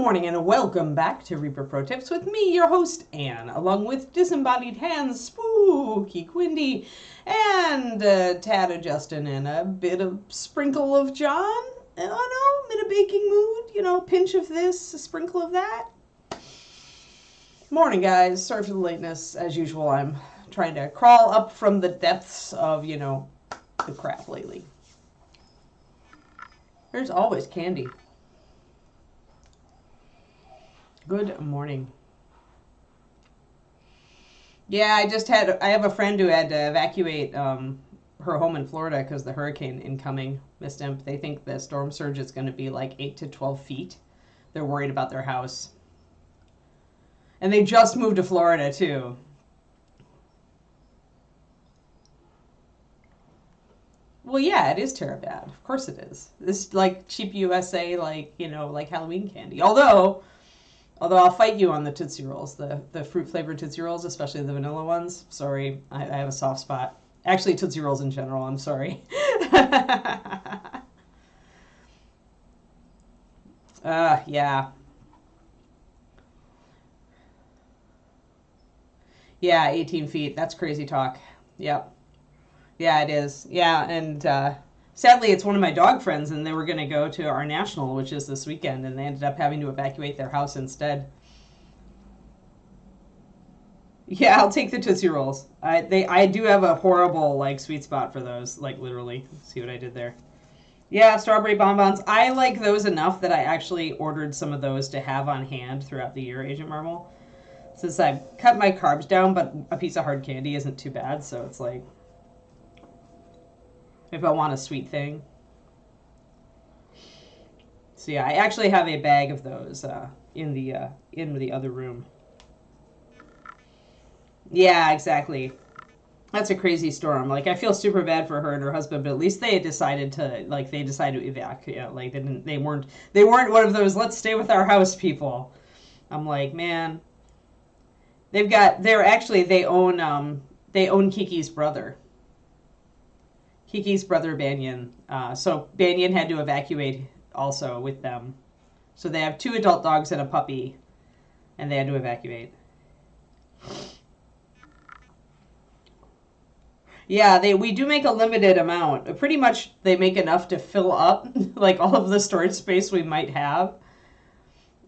morning and welcome back to Reaper Pro Tips with me, your host, Anne, along with Disembodied Hands, Spooky Quindy, and tad of Justin, and a bit of sprinkle of John. I don't know, I'm in a baking mood, you know, a pinch of this, a sprinkle of that. Morning, guys. Sorry for the lateness. As usual, I'm trying to crawl up from the depths of, you know, the crap lately. There's always candy. Good morning. Yeah, I have a friend who had to evacuate her home in Florida because the hurricane incoming missed him. They think the storm surge is going to be like 8 to 12 feet. They're worried about their house. And they just moved to Florida, too. Well, yeah, it is Terabad. Of course it is. This like cheap USA, like, you know, like Halloween candy. Although I'll fight you on the Tootsie Rolls, the fruit-flavored Tootsie Rolls, especially the vanilla ones. Sorry, I have a soft spot. Actually, Tootsie Rolls in general, I'm sorry. Yeah. Yeah, 18 feet. That's crazy talk. Yep. Yeah, it is. Yeah, and sadly, it's one of my dog friends, and they were going to go to our national, which is this weekend, and they ended up having to evacuate their house instead. Yeah, I'll take the Tootsie Rolls. I do have a horrible, like, sweet spot for those, like, literally. See what I did there? Yeah, strawberry bonbons. I like those enough that I actually ordered some of those to have on hand throughout the year, Agent Marvel. Since I've cut my carbs down, but a piece of hard candy isn't too bad, so it's like, if I want a sweet thing. So yeah, I actually have a bag of those in the other room. Yeah, exactly. That's a crazy storm. Like, I feel super bad for her and her husband, but at least they decided to evacuate. Like, they weren't one of those let's stay with our house people. I'm like, man. They own Kiki's brother. Kiki's brother Banyan. So Banyan had to evacuate also with them. So they have 2 adult dogs and a puppy, and they had to evacuate. Yeah, we do make a limited amount. Pretty much they make enough to fill up like all of the storage space we might have.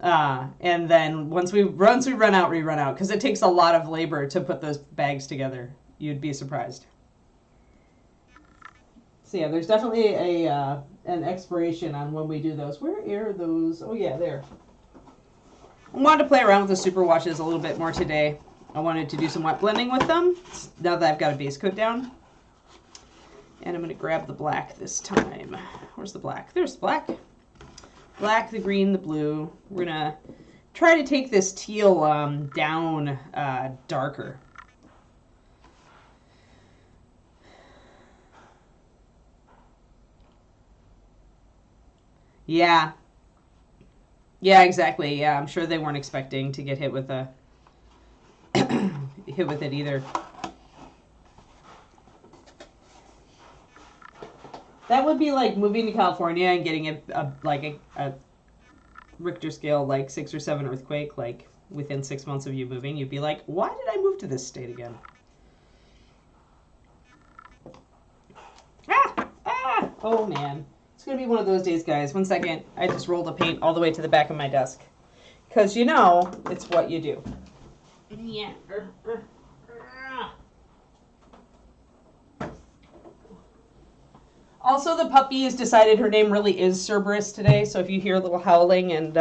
And then once we run out, we run out, because it takes a lot of labor to put those bags together. You'd be surprised. So yeah, there's definitely an expiration on when we do those. Where are those? Oh yeah, there. I wanted to play around with the super washes a little bit more today. I wanted to do some wet blending with them now that I've got a base coat down. And I'm going to grab the black this time. Where's the black? There's the black. Black, the green, the blue. We're going to try to take this teal down darker. Yeah. Yeah, exactly. Yeah, I'm sure they weren't expecting to get hit with a hit with it either. That would be like moving to California and getting a Richter scale like 6 or 7 earthquake like within 6 months of you moving. You'd be like, why did I move to this state again? Oh man. It's going to be one of those days, guys. 1 second. I just rolled the paint all the way to the back of my desk. Because, you know, it's what you do. Yeah. Also, the puppy has decided her name really is Cerberus today. So if you hear a little howling and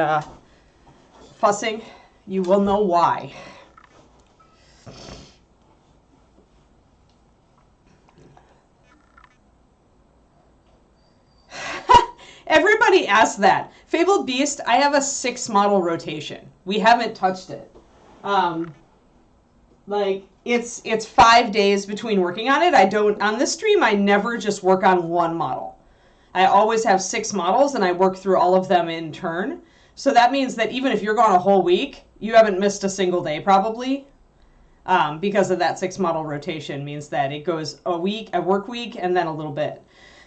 fussing, you will know why. Everybody asks that. Fabled Beast, I have a 6 model rotation. We haven't touched it. Like, it's 5 days between working on it. On this stream, I never just work on 1 model. I always have 6 models, and I work through all of them in turn. So that means that even if you're gone a whole week, you haven't missed a single day, probably. Because of that 6 model rotation means that it goes a work week, and then a little bit.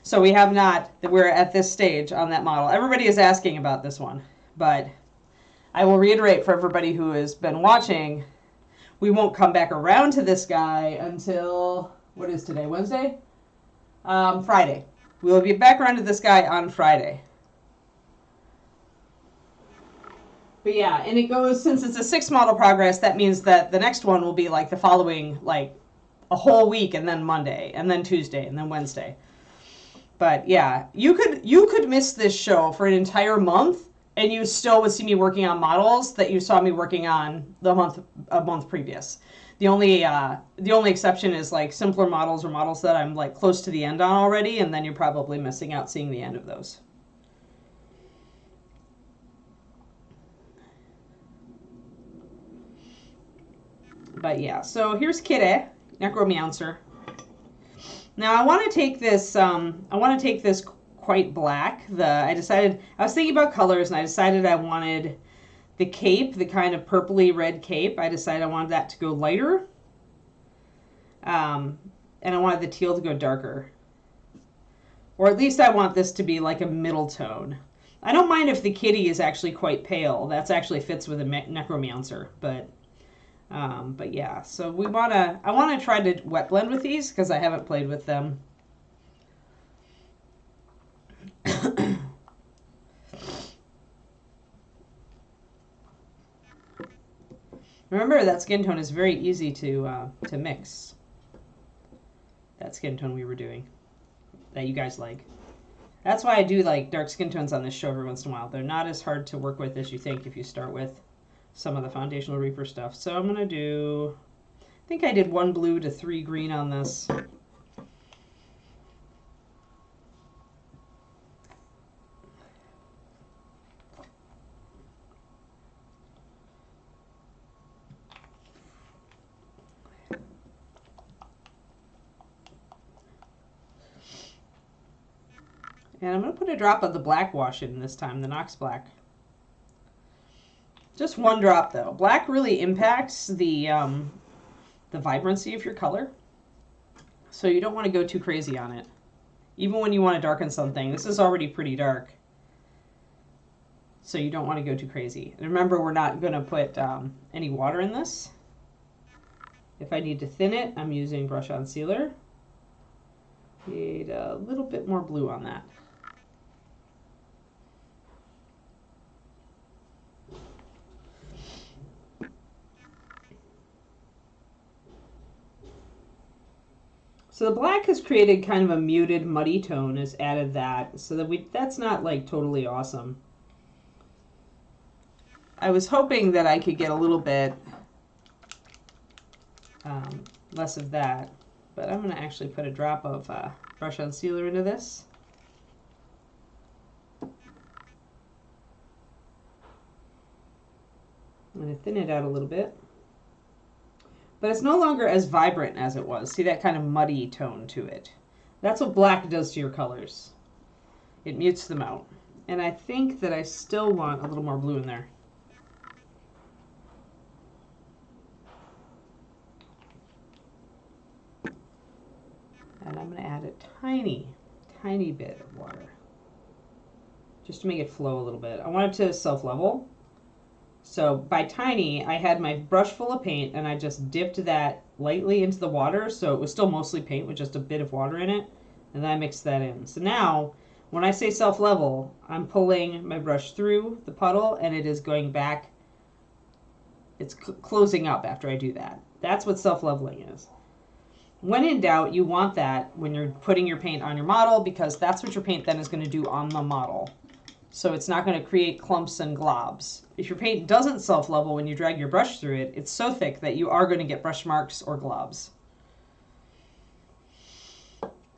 So we have not, we're at this stage on that model. Everybody is asking about this one, but I will reiterate for everybody who has been watching, we won't come back around to this guy until, what is today, Wednesday? Friday. We will be back around to this guy on Friday. But yeah, and it goes, since it's a 6 model progress, that means that the next one will be like the following, like a whole week, and then Monday, and then Tuesday, and then Wednesday. But yeah, you could miss this show for an entire month, and you still would see me working on models that you saw me working on a month previous. The only exception is like simpler models or models that I'm like close to the end on already, and then you're probably missing out seeing the end of those. But yeah, so here's Kitty, Necromancer. Now I want to take this. Quite black. I was thinking about colors, and I decided I wanted the cape, the kind of purpley red cape. I decided I wanted that to go lighter, and I wanted the teal to go darker, or at least I want this to be like a middle tone. I don't mind if the kitty is actually quite pale. That's actually fits with a Necromancer, but yeah. So I want to try to wet blend with these because I haven't played with them. Remember, that skin tone is very easy to mix. That skin tone we were doing, that you guys like. That's why I do like dark skin tones on this show every once in a while. They're not as hard to work with as you think if you start with some of the foundational Reaper stuff. So I'm going to do, I think I did 1 blue to 3 green on this. And I'm going to put a drop of the black wash in this time, the Nox Black. Just 1 drop, though. Black really impacts the vibrancy of your color. So you don't want to go too crazy on it. Even when you want to darken something. This is already pretty dark. So you don't want to go too crazy. And remember, we're not going to put any water in this. If I need to thin it, I'm using brush on sealer. Need a little bit more blue on that. So the black has created kind of a muted, muddy tone, has added that, so that that's not like totally awesome. I was hoping that I could get a little bit less of that, but I'm going to actually put a drop of brush on sealer into this. I'm going to thin it out a little bit. But it's no longer as vibrant as it was. See that kind of muddy tone to it. That's what black does to your colors. It mutes them out. And I think that I still want a little more blue in there. And I'm going to add a tiny, tiny bit of water. Just to make it flow a little bit. I want it to self-level. So by tiny, I had my brush full of paint, and I just dipped that lightly into the water, so it was still mostly paint with just a bit of water in it, and then I mixed that in. So now, when I say self-level, I'm pulling my brush through the puddle, and it is going back. It's closing up after I do that. That's what self-leveling is. When in doubt, you want that when you're putting your paint on your model, because that's what your paint then is going to do on the model. So it's not going to create clumps and globs. If your paint doesn't self-level when you drag your brush through it, it's so thick that you are going to get brush marks or globs.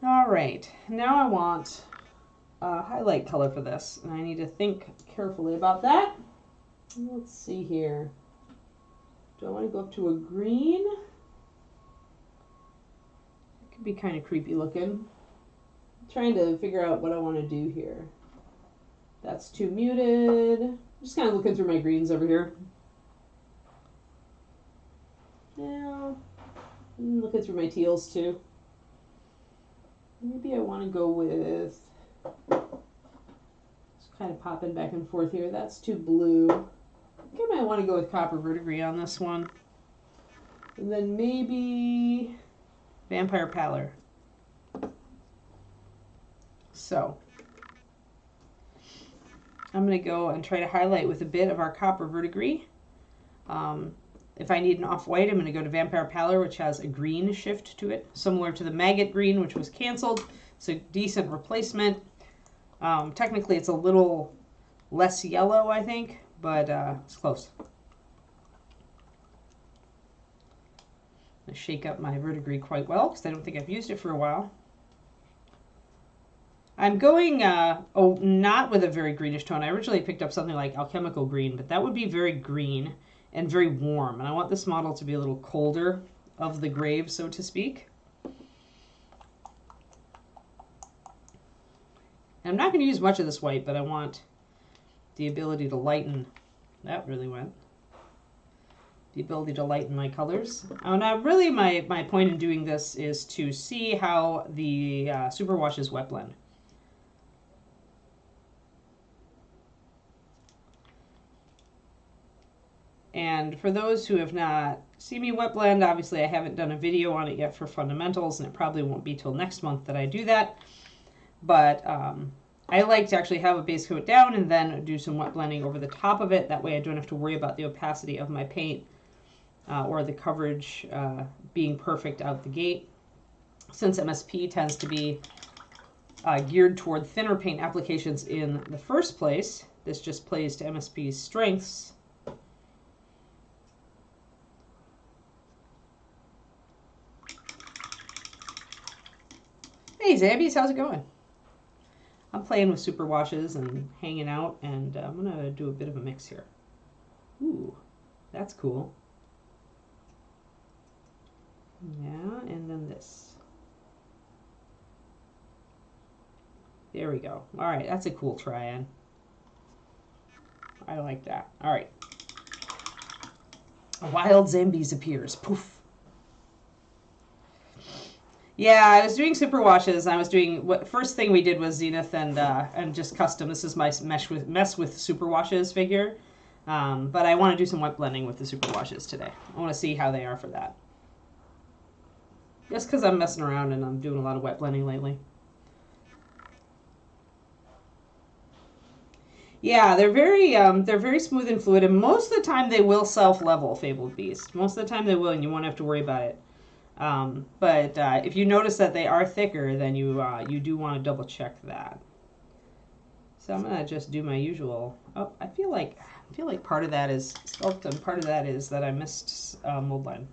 All right, now I want a highlight color for this, and I need to think carefully about that. Let's see here. Do I want to go up to a green? It could be kind of creepy looking. I'm trying to figure out what I want to do here. That's too muted. Just kind of looking through my greens over here. Yeah, I'm looking through my teals too. Maybe I want to go with, just kind of popping back and forth here. That's too blue. think I might want to go with copper verdigris on this one. And then maybe vampire pallor. So I'm going to go and try to highlight with a bit of our copper verdigris. If I need an off-white, I'm going to go to vampire pallor, which has a green shift to it, similar to the maggot green, which was canceled. It's a decent replacement. Technically, it's a little less yellow, I think, but it's close. I'm going to shake up my verdigris quite well because I don't think I've used it for a while. I'm going, not with a very greenish tone. I originally picked up something like alchemical green, but that would be very green and very warm. And I want this model to be a little colder of the grave, so to speak. And I'm not going to use much of this white, but I want the ability to lighten. That really went. The ability to lighten my colors. Now, really, my point in doing this is to see how the superwashes wet blend. And for those who have not seen me wet blend, obviously I haven't done a video on it yet for fundamentals, and it probably won't be till next month that I do that. But I like to actually have a base coat down and then do some wet blending over the top of it. That way I don't have to worry about the opacity of my paint or the coverage being perfect out the gate. Since MSP tends to be geared toward thinner paint applications in the first place, this just plays to MSP's strengths. Hey Zambies, how's it going? I'm playing with super washes and hanging out, and I'm going to do a bit of a mix here. Ooh, that's cool. Yeah, and then this. There we go. All right, that's a cool triad. I like that. All right. A wild Zambies appears. Poof. Yeah, I was doing super washes. I was doing first thing we did was Zenith and just custom. This is my mess with super washes figure, but I want to do some wet blending with the super washes today. I want to see how they are for that. Just because I'm messing around and I'm doing a lot of wet blending lately. Yeah, they're very smooth and fluid, and most of the time they will self-level Fabled Beast. Most of the time they will, and you won't have to worry about it. But if you notice that they are thicker, then you do want to double check that. So I'm gonna just do my usual. Oh, I feel like part of that is sculpt and part of that is that I missed mold line.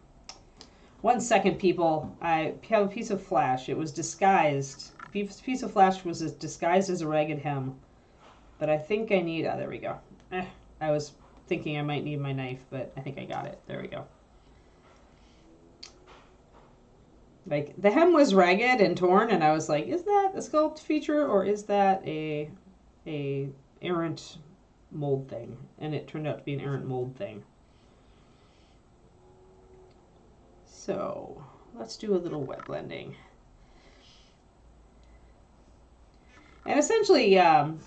1 second, people. I have a piece of flash. It was disguised. Piece of flash was disguised as a ragged hem, but I think I need. Oh, there we go. I was thinking I might need my knife, but I think I got it. There we go. Like, the hem was ragged and torn, and I was like, is that a sculpt feature, or is that a errant mold thing? And it turned out to be an errant mold thing. So, let's do a little wet blending. And essentially,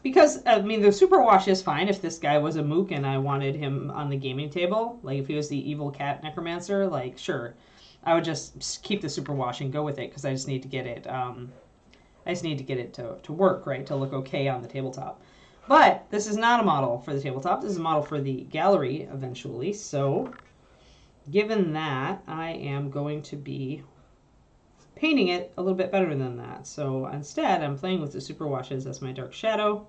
because, I mean, the superwash is fine if this guy was a mook and I wanted him on the gaming table. Like, if he was the evil cat necromancer, like, sure. I would just keep the superwash and go with it because I just need to get it. To work, right, to look okay on the tabletop. But this is not a model for the tabletop. This is a model for the gallery eventually. So, given that, I am going to be painting it a little bit better than that. So instead, I'm playing with the superwashes as my dark shadow.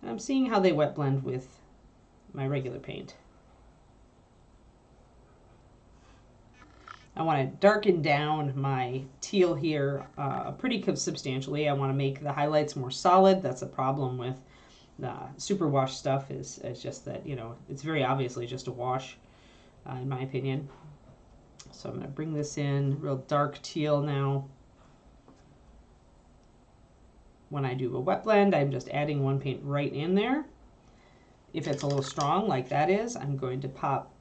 And I'm seeing how they wet blend with my regular paint. I want to darken down my teal here pretty substantially. I want to make the highlights more solid. That's a problem with superwash stuff is just that, you know, it's very obviously just a wash, in my opinion. So I'm going to bring this in real dark teal now. When I do a wet blend, I'm just adding one paint right in there. If it's a little strong like that is, I'm going to pop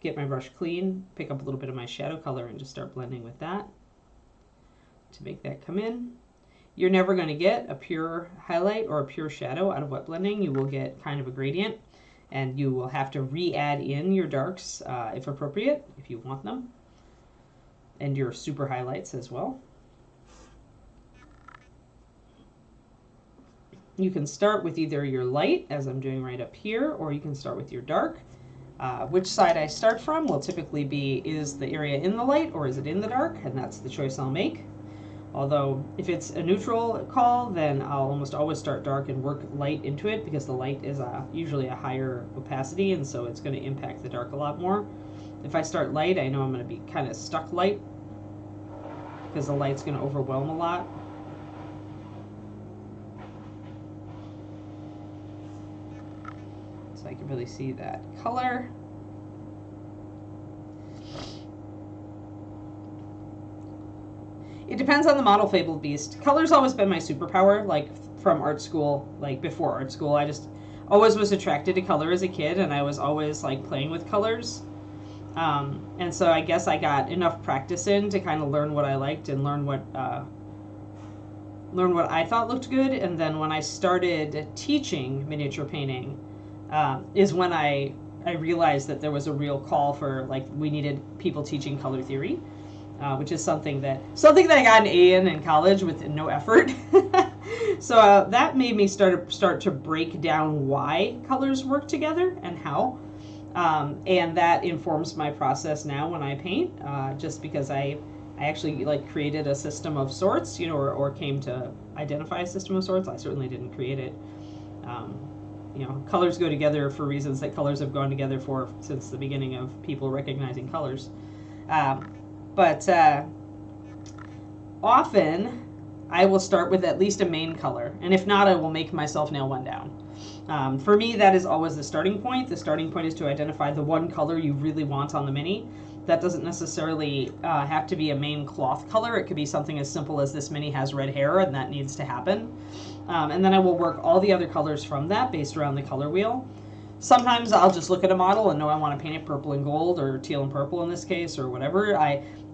get my brush clean, pick up a little bit of my shadow color and just start blending with that to make that come in. You're never going to get a pure highlight or a pure shadow out of wet blending. You will get kind of a gradient. And you will have to re-add in your darks if appropriate, if you want them, and your super highlights as well. You can start with either your light, as I'm doing right up here, or you can start with your dark. Which side I start from will typically be, is the area in the light or is it in the dark? And that's the choice I'll make. Although if it's a neutral call, then I'll almost always start dark and work light into it, because the light is usually a higher opacity, and so it's going to impact the dark a lot more. If I start light, I know I'm going to be kind of stuck light, because the light's going to overwhelm a lot. So I can really see that color. It depends on the model, Fabled Beast. Color's always been my superpower, like from art school, like before art school. I just always was attracted to color as a kid, and I was always like playing with colors. And so I guess I got enough practice in to kind of learn what I liked and learn what I thought looked good. And then when I started teaching miniature painting, is when I realized that there was a real call for, like, we needed people teaching color theory. Which is something that I got an A in college with no effort. So that made me start to break down why colors work together and how, and that informs my process now when I paint. Just because I actually like created a system of sorts, you know, or came to identify a system of sorts. I certainly didn't create it. You know, colors go together for reasons that colors have gone together for since the beginning of people recognizing colors. But often I will start with at least a main color, and if not, I will make myself nail one down. For me, that is always the starting point. The starting point is to identify the one color you really want on the mini. That doesn't necessarily have to be a main cloth color. It could be something as simple as this mini has red hair, and that needs to happen. And then I will work all the other colors from that based around the color wheel. Sometimes I'll just look at a model and know I want to paint it purple and gold, or teal and purple in this case, or whatever.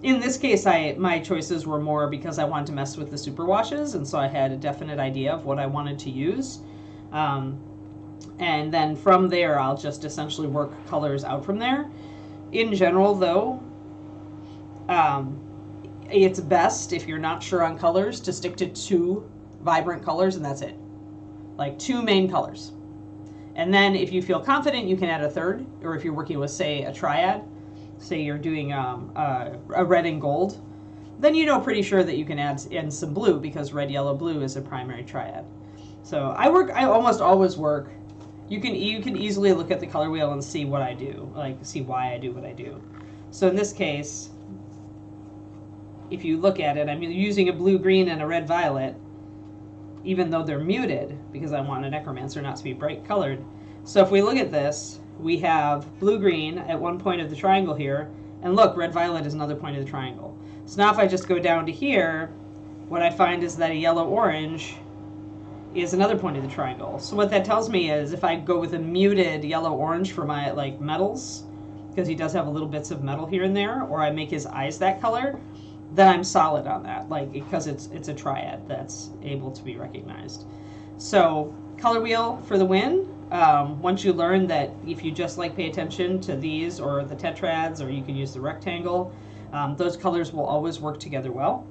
In this case, my choices were more because I wanted to mess with the super washes, and so I had a definite idea of what I wanted to use. And then from there, I'll just essentially work colors out from there. In general, though, it's best, if you're not sure on colors, to stick to 2 vibrant colors, and that's it. Like 2 main colors. And then if you feel confident, you can add a third, or if you're working with, say, a triad, say you're doing a red and gold, then you know pretty sure that you can add in some blue, because red, yellow, blue is a primary triad. So I almost always work. You can easily look at the color wheel and see what I do, like see why I do what I do. So in this case, if you look at it, I'm using a blue, green, and a red, violet, even though they're muted, because I want a Necromancer not to be bright colored. So if we look at this, we have blue-green at one point of the triangle here, and look, red-violet is another point of the triangle. So now if I just go down to here, what I find is that a yellow-orange is another point of the triangle. So what that tells me is if I go with a muted yellow-orange for my like metals, because he does have a little bits of metal here and there, or I make his eyes that color, then I'm solid on that, like, because it's a triad that's able to be recognized. So color wheel for the win. Once you learn that if you just like pay attention to these or the tetrads, or you can use the rectangle, those colors will always work together well.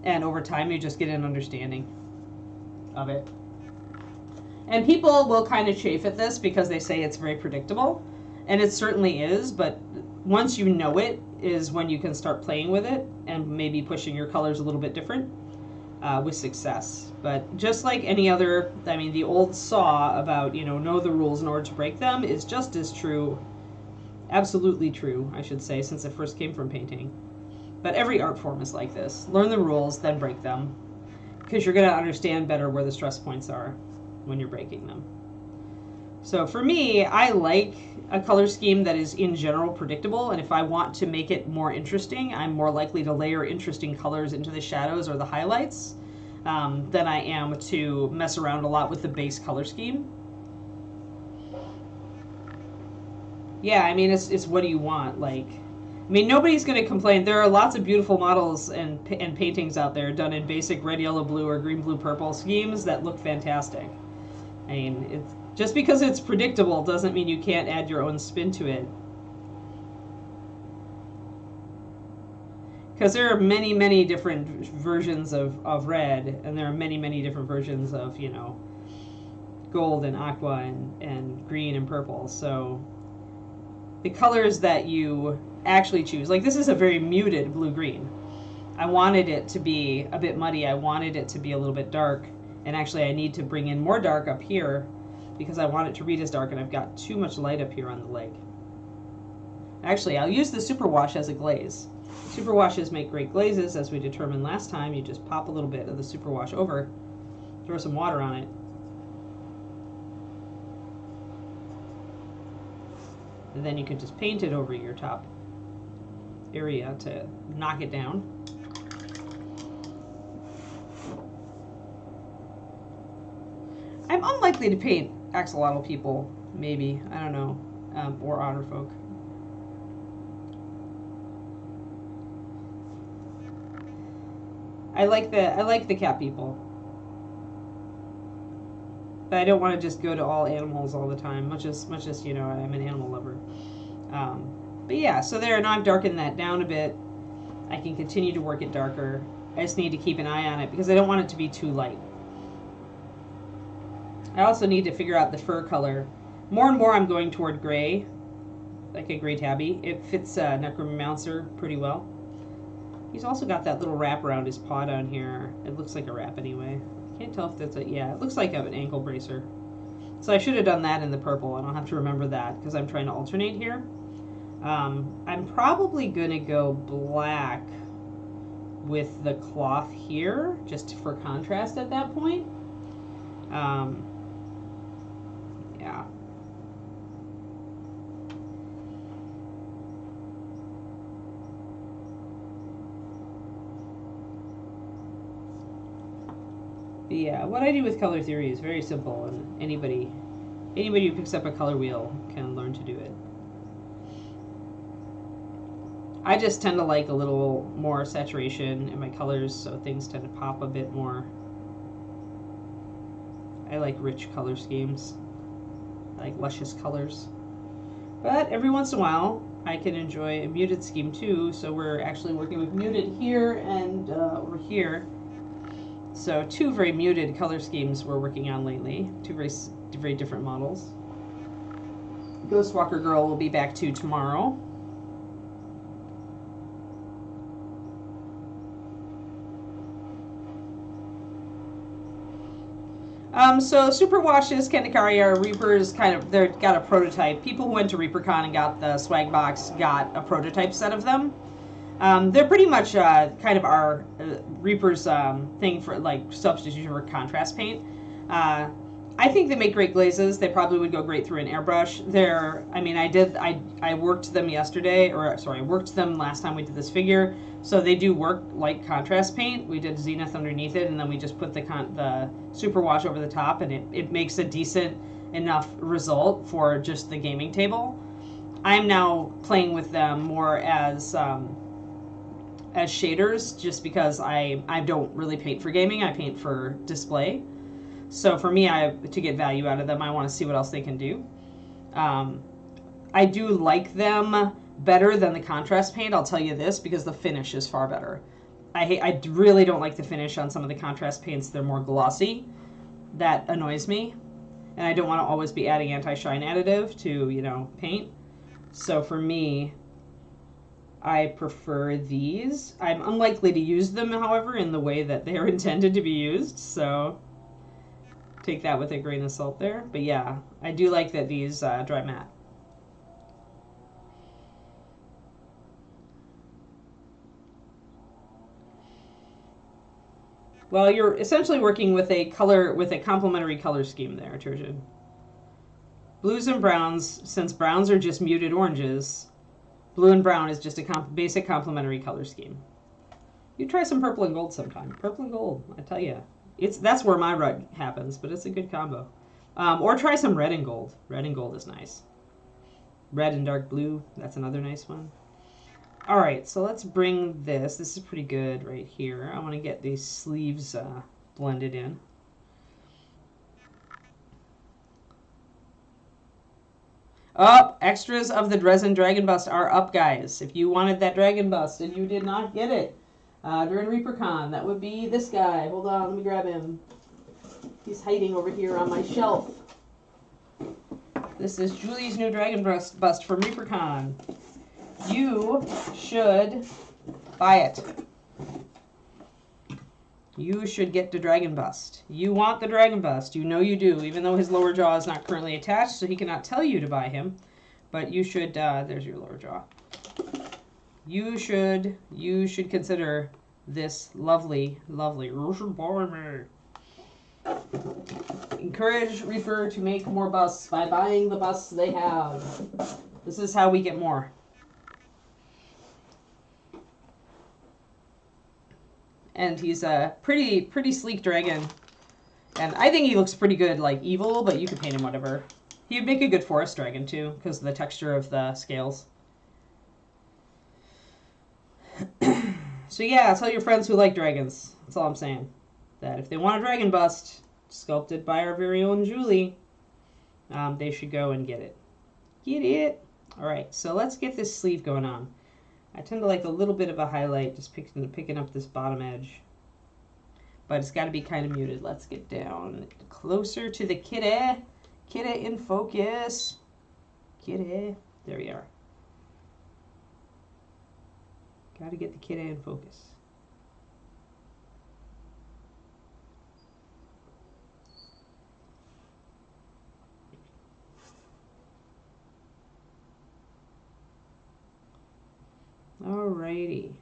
And over time, you just get an understanding of it. And people will kind of chafe at this because they say it's very predictable, and it certainly is, but once you know it is when you can start playing with it and maybe pushing your colors a little bit different with success. But just like any other, I mean, the old saw about, you know the rules in order to break them is just as true, absolutely true, I should say, since it first came from painting. But every art form is like this. Learn the rules, then break them, because you're going to understand better where the stress points are when you're breaking them. So for me, I like a color scheme that is in general predictable, and if I want to make it more interesting, I'm more likely to layer interesting colors into the shadows or the highlights than I am to mess around a lot with the base color scheme. Yeah, I mean, it's what do you want? Like, I mean, nobody's going to complain. There are lots of beautiful models and paintings out there done in basic red, yellow, blue, or green, blue, purple schemes that look fantastic. I mean, Just because it's predictable doesn't mean you can't add your own spin to it. Because there are many, many different versions of red, and there are many, many different versions of, you know, gold and aqua and green and purple. So the colors that you actually choose, like this is a very muted blue-green. I wanted it to be a bit muddy. I wanted it to be a little bit dark. And actually I need to bring in more dark up here because I want it to read as dark, and I've got too much light up here on the leg. Actually, I'll use the superwash as a glaze. Superwashes make great glazes, as we determined last time. You just pop a little bit of the superwash over, throw some water on it. And then you can just paint it over your top area to knock it down. I'm unlikely to paint axolotl people, maybe. I don't know. Or otter folk. I like the cat people. But I don't want to just go to all animals all the time, much as you know, I'm an animal lover. But yeah, so there, now I've darkened that down a bit. I can continue to work it darker. I just need to keep an eye on it because I don't want it to be too light. I also need to figure out the fur color. More and more I'm going toward gray, like a gray tabby. It fits Necromancer pretty well. He's also got that little wrap around his paw down here. It looks like a wrap anyway. Can't tell if that's a, yeah, it looks like an ankle bracer. So I should have done that in the purple. I don't have to remember that because I'm trying to alternate here. I'm probably going to go black with the cloth here, just for contrast at that point. Yeah. But yeah, what I do with color theory is very simple, and anybody who picks up a color wheel can learn to do it. I just tend to like a little more saturation in my colors, so things tend to pop a bit more. I like rich color schemes. I like luscious colors. But every once in a while, I can enjoy a muted scheme too, so we're actually working with muted here and over here. So two very muted color schemes we're working on lately. Two very different models. Ghostwalker Girl will be back too tomorrow. So super washes, Kendikari are Reapers, they've got a prototype. People who went to ReaperCon and got the swag box got a prototype set of them. They're pretty much kind of our Reaper's thing for like substitution for contrast paint. I think they make great glazes. They probably would go great through an airbrush. I worked them yesterday, or sorry, I worked them last time we did this figure. So they do work like contrast paint. We did Zenith underneath it, and then we just put the super wash over the top, and it makes a decent enough result for just the gaming table. I'm now playing with them more as shaders, just because I don't really paint for gaming. I paint for display. So for me, to get value out of them, I want to see what else they can do. I do like them better than the contrast paint, I'll tell you this, because the finish is far better. I really don't like the finish on some of the contrast paints. They're more glossy. That annoys me. And I don't want to always be adding anti-shine additive to, you know, paint. So for me, I prefer these. I'm unlikely to use them, however, in the way that they're intended to be used. So take that with a grain of salt there. But yeah, I do like that these dry matte. Well, you're essentially working with a complementary color scheme there, Turgeon. Blues and browns, since browns are just muted oranges, blue and brown is just a basic complementary color scheme. You try some purple and gold sometime. Purple and gold, I tell you. That's where my rut happens, but it's a good combo. Or try some red and gold. Red and gold is nice. Red and dark blue, that's another nice one. All right, so let's bring this. This is pretty good right here. I want to get these sleeves blended in. Up! Extras of the Dresden Dragon Bust are up, guys. If you wanted that Dragon Bust and you did not get it during ReaperCon, that would be this guy. Hold on, let me grab him. He's hiding over here on my shelf. This is Julie's new Dragon Bust from ReaperCon. You should buy it. You should get the Dragon Bust. You want the Dragon Bust. You know you do, even though his lower jaw is not currently attached, so he cannot tell you to buy him. But you should, there's your lower jaw. You should consider this lovely, you should buy me. Encourage Reaper to make more busts by buying the busts they have. This is how we get more. And he's a pretty sleek dragon. And I think he looks pretty good, like evil, but you could paint him whatever. He'd make a good forest dragon too, because of the texture of the scales. So yeah, tell your friends who like dragons. That's all I'm saying. That if they want a dragon bust sculpted by our very own Julie, they should go and get it. Get it! Alright, so let's get this sleeve going on. I tend to like a little bit of a highlight, just picking up this bottom edge. But it's got to be kind of muted. Let's get down closer to the kitty. Kitty in focus. Kitty. There we are. Got to get the kitty in focus. Alrighty.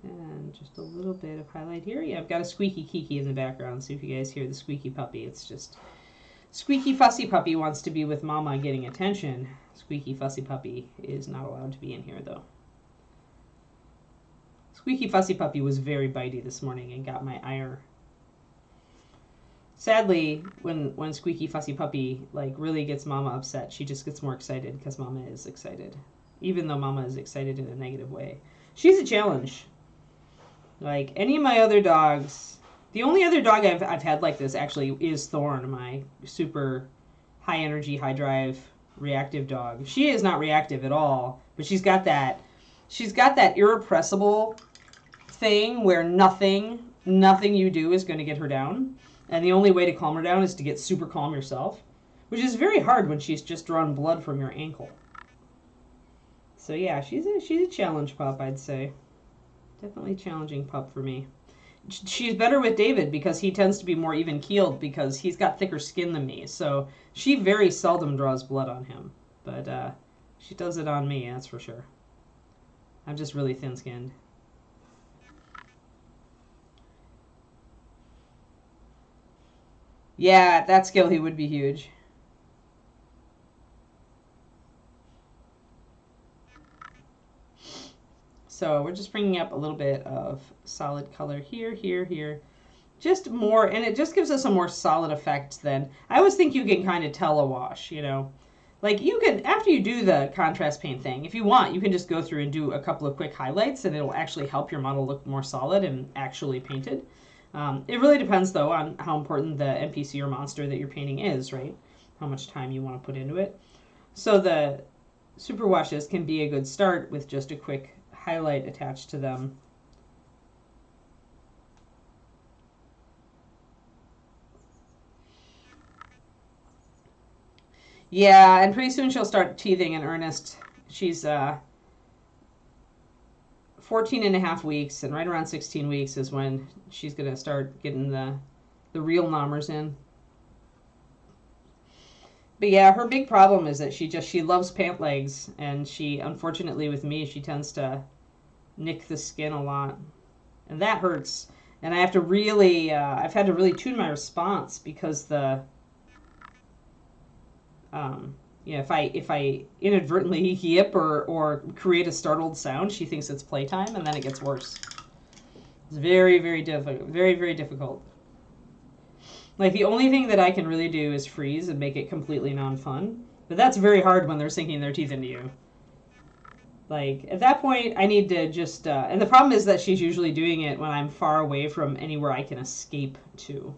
And just a little bit of highlight here. Yeah, I've got a squeaky Kiki in the background. See if you guys hear the squeaky puppy. It's just squeaky fussy puppy wants to be with mama getting attention. Squeaky fussy puppy is not allowed to be in here though. Squeaky fussy puppy was very bitey this morning and got my ire. Sadly, when squeaky fussy puppy like really gets mama upset, she just gets more excited because mama is excited. Even though mama is excited in a negative way. She's a challenge. Like any of my other dogs, the only other dog I've had like this actually is Thorn, my super high energy, high drive, reactive dog. She is not reactive at all, but she's got that irrepressible thing where nothing you do is going to get her down. And the only way to calm her down is to get super calm yourself, which is very hard when she's just drawn blood from your ankle. So yeah, she's a challenge pup, I'd say. Definitely a challenging pup for me. She's better with David because he tends to be more even-keeled because he's got thicker skin than me. So she very seldom draws blood on him. But she does it on me, that's for sure. I'm just really thin-skinned. Yeah, at that scale he would be huge. So we're just bringing up a little bit of solid color here, here, here. Just more, and it just gives us a more solid effect than, I always think you can kind of tell a wash, you know. Like you can, after you do the contrast paint thing, if you want, you can just go through and do a couple of quick highlights and it'll actually help your model look more solid and actually painted. It really depends though on how important the NPC or monster that you're painting is, right? How much time you want to put into it. So the super washes can be a good start with just a quick highlight attached to them. Yeah, and pretty soon she'll start teething in earnest. She's 14 and a half weeks, and right around 16 weeks is when she's going to start getting the real nommers in. But yeah, her big problem is that she loves pant legs, and she, unfortunately with me, she tends to nick the skin a lot. And that hurts. And I have to really, I've had to really tune my response because the, you know, if I inadvertently yip or create a startled sound, she thinks it's playtime, and then it gets worse. It's very, very difficult. Very, very difficult. Like, the only thing that I can really do is freeze and make it completely non-fun. But that's very hard when they're sinking their teeth into you. Like, at that point, I need to just... and the problem is that she's usually doing it when I'm far away from anywhere I can escape to.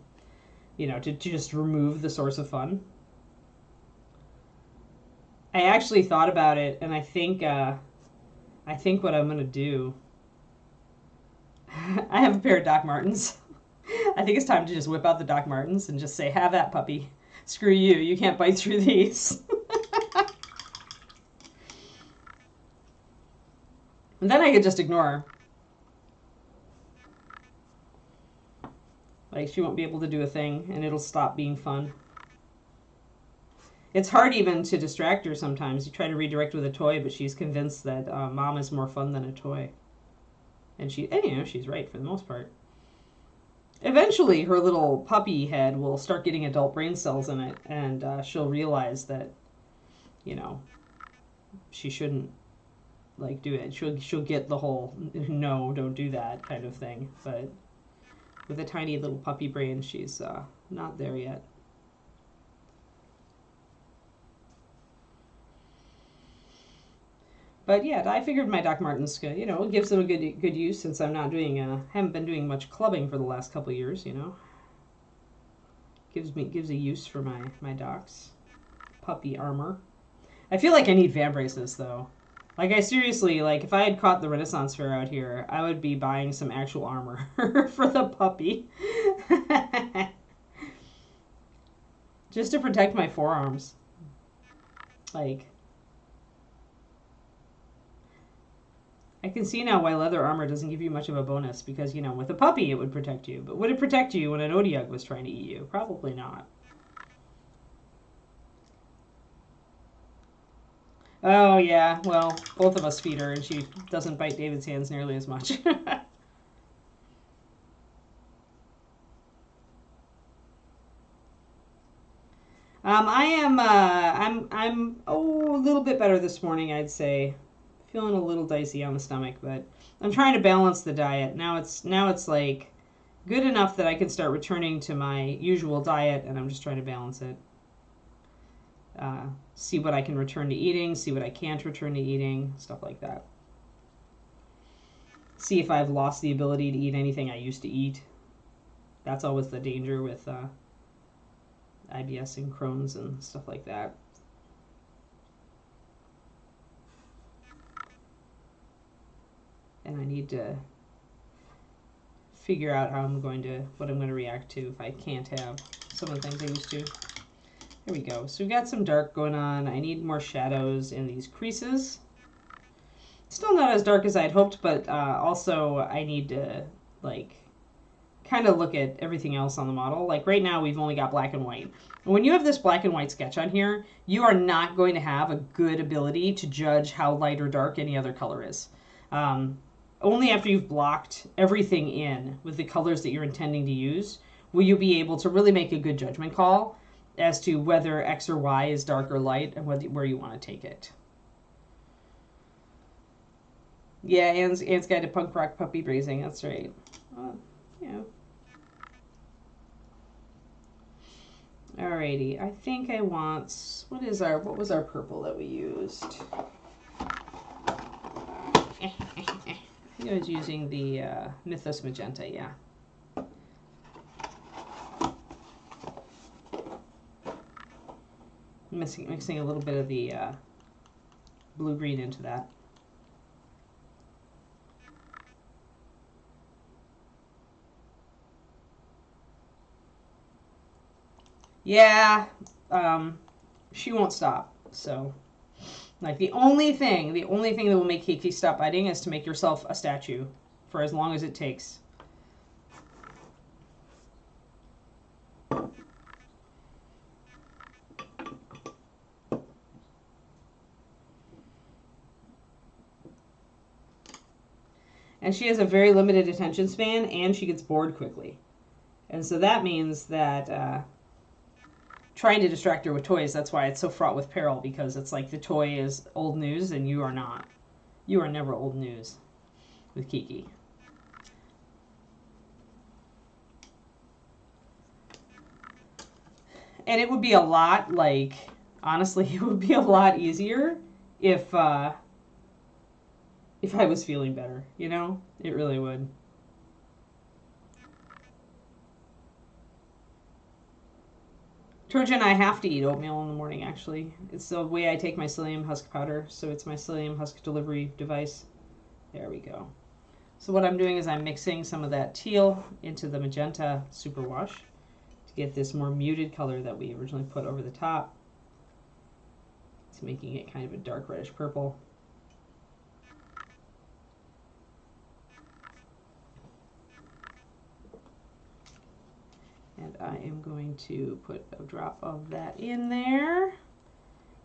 You know, to just remove the source of fun. I actually thought about it, and I think what I'm gonna do. I have a pair of Doc Martens. I think it's time to just whip out the Doc Martens and just say, "Have that, puppy. Screw you. You can't bite through these." And then I could just ignore her. Like, she won't be able to do a thing, and it'll stop being fun. It's hard even to distract her sometimes. You try to redirect with a toy, but she's convinced that mom is more fun than a toy. And she's right for the most part. Eventually, her little puppy head will start getting adult brain cells in it, and she'll realize that, she shouldn't do it. She'll get the whole no, don't do that kind of thing. But with a tiny little puppy brain, she's not there yet. But yeah, I figured my Doc Martens, it gives them a good use since I'm not haven't been doing much clubbing for the last couple of years. Gives a use for my Docs. Puppy armor. I feel like I need fan braces though. Like, I seriously, if I had caught the Renaissance Fair out here, I would be buying some actual armor for the puppy. Just to protect my forearms. I can see now why leather armor doesn't give you much of a bonus, because, with a puppy it would protect you. But would it protect you when an Odiug was trying to eat you? Probably not. Oh, yeah, well, both of us feed her, and she doesn't bite David's hands nearly as much. I'm a little bit better this morning, I'd say. Feeling a little dicey on the stomach, but I'm trying to balance the diet. Now it's good enough that I can start returning to my usual diet, and I'm just trying to balance it. See what I can return to eating, see what I can't return to eating, stuff like that. See if I've lost the ability to eat anything I used to eat. That's always the danger with IBS and Crohn's and stuff like that. And I need to figure out what I'm going to react to if I can't have some of the things I used to. There we go. So we've got some dark going on. I need more shadows in these creases. Still not as dark as I'd hoped, but also I need to, kind of look at everything else on the model. Like, right now we've only got black and white. When you have this black and white sketch on here, you are not going to have a good ability to judge how light or dark any other color is. Only after you've blocked everything in with the colors that you're intending to use will you be able to really make a good judgment call as to whether X or Y is dark or light and where you want to take it. Yeah, Anne's Guide to Punk Rock Puppy Raising. That's right. Yeah. Alrighty, I think I want, what was our purple that we used? I think I was using the Mythos Magenta, yeah. Mixing a little bit of the blue-green into that. Yeah, she won't stop. So, the only thing that will make Kiki stop biting is to make yourself a statue for as long as it takes. And she has a very limited attention span, and she gets bored quickly. And so that means that trying to distract her with toys, that's why it's so fraught with peril, because it's like the toy is old news and you are not. You are never old news with Kiki. And it would be a lot, honestly, it would be a lot easier if I was feeling better, It really would. Trojan and I have to eat oatmeal in the morning, actually. It's the way I take my psyllium husk powder, so it's my psyllium husk delivery device. There we go. So what I'm doing is I'm mixing some of that teal into the magenta superwash to get this more muted color that we originally put over the top. It's making it kind of a dark reddish purple. And I am going to put a drop of that in there.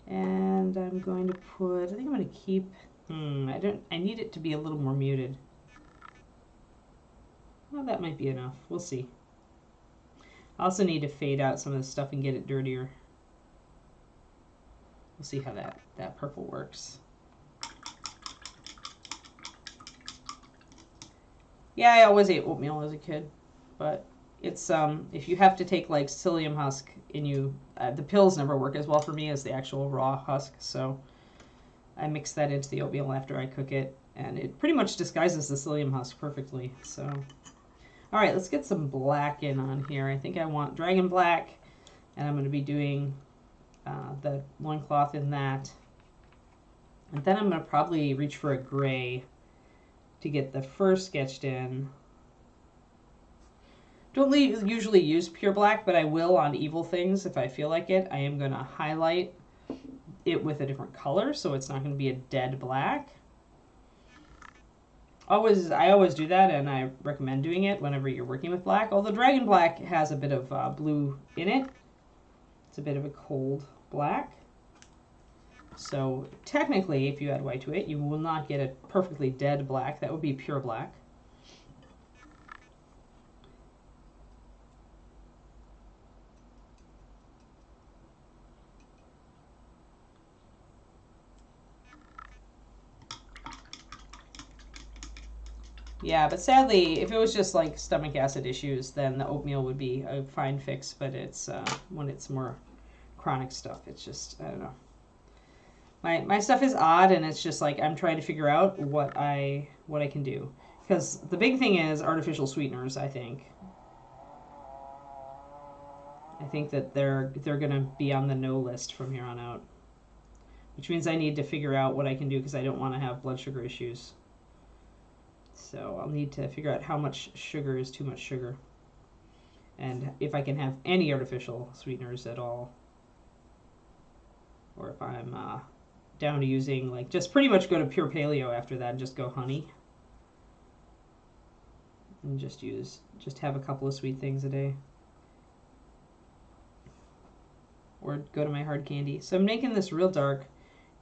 And I'm going to put, I think I'm going to keep, I need it to be a little more muted. Well, that might be enough. We'll see. I also need to fade out some of this stuff and get it dirtier. We'll see how that purple works. Yeah, I always ate oatmeal as a kid, but it's if you have to take like psyllium husk and you the pills never work as well for me as the actual raw husk, so I mix that into the oatmeal after I cook it, and it pretty much disguises the psyllium husk perfectly. So all right, let's get some black in on here. I think I want dragon black, and I'm going to be doing the loincloth in that, and then I'm going to probably reach for a gray to get the fur sketched in. Don't usually use pure black, but I will on evil things if I feel like it. I am going to highlight it with a different color, so it's not going to be a dead black. I always do that, and I recommend doing it whenever you're working with black. Although dragon black has a bit of blue in it. It's a bit of a cold black. So technically, if you add white to it, you will not get a perfectly dead black. That would be pure black. Yeah, but sadly, if it was just like stomach acid issues, then the oatmeal would be a fine fix. But it's when it's more chronic stuff, it's just, I don't know. My stuff is odd, and it's just like I'm trying to figure out what I can do. Because the big thing is artificial sweeteners, I think. I think that they're going to be on the no list from here on out. Which means I need to figure out what I can do because I don't want to have blood sugar issues. So I'll need to figure out how much sugar is too much sugar. And if I can have any artificial sweeteners at all. Or if I'm down to using, like, just pretty much go to pure paleo after that and just go honey. And just have a couple of sweet things a day. Or go to my hard candy. So I'm making this real dark,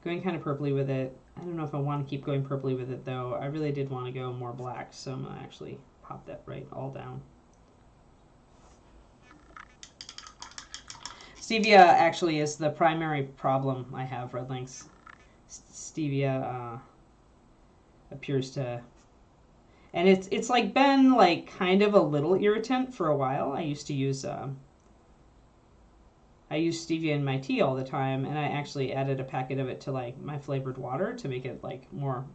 going kind of purpley with it. I don't know if I want to keep going purpley with it, though. I really did want to go more black, so I'm going to actually pop that right all down. Stevia actually is the primary problem I have, Red Links. Stevia appears to... And it's like been like kind of a little irritant for a while. I used to use... I use stevia in my tea all the time, and I actually added a packet of it to like my flavored water to make it like more,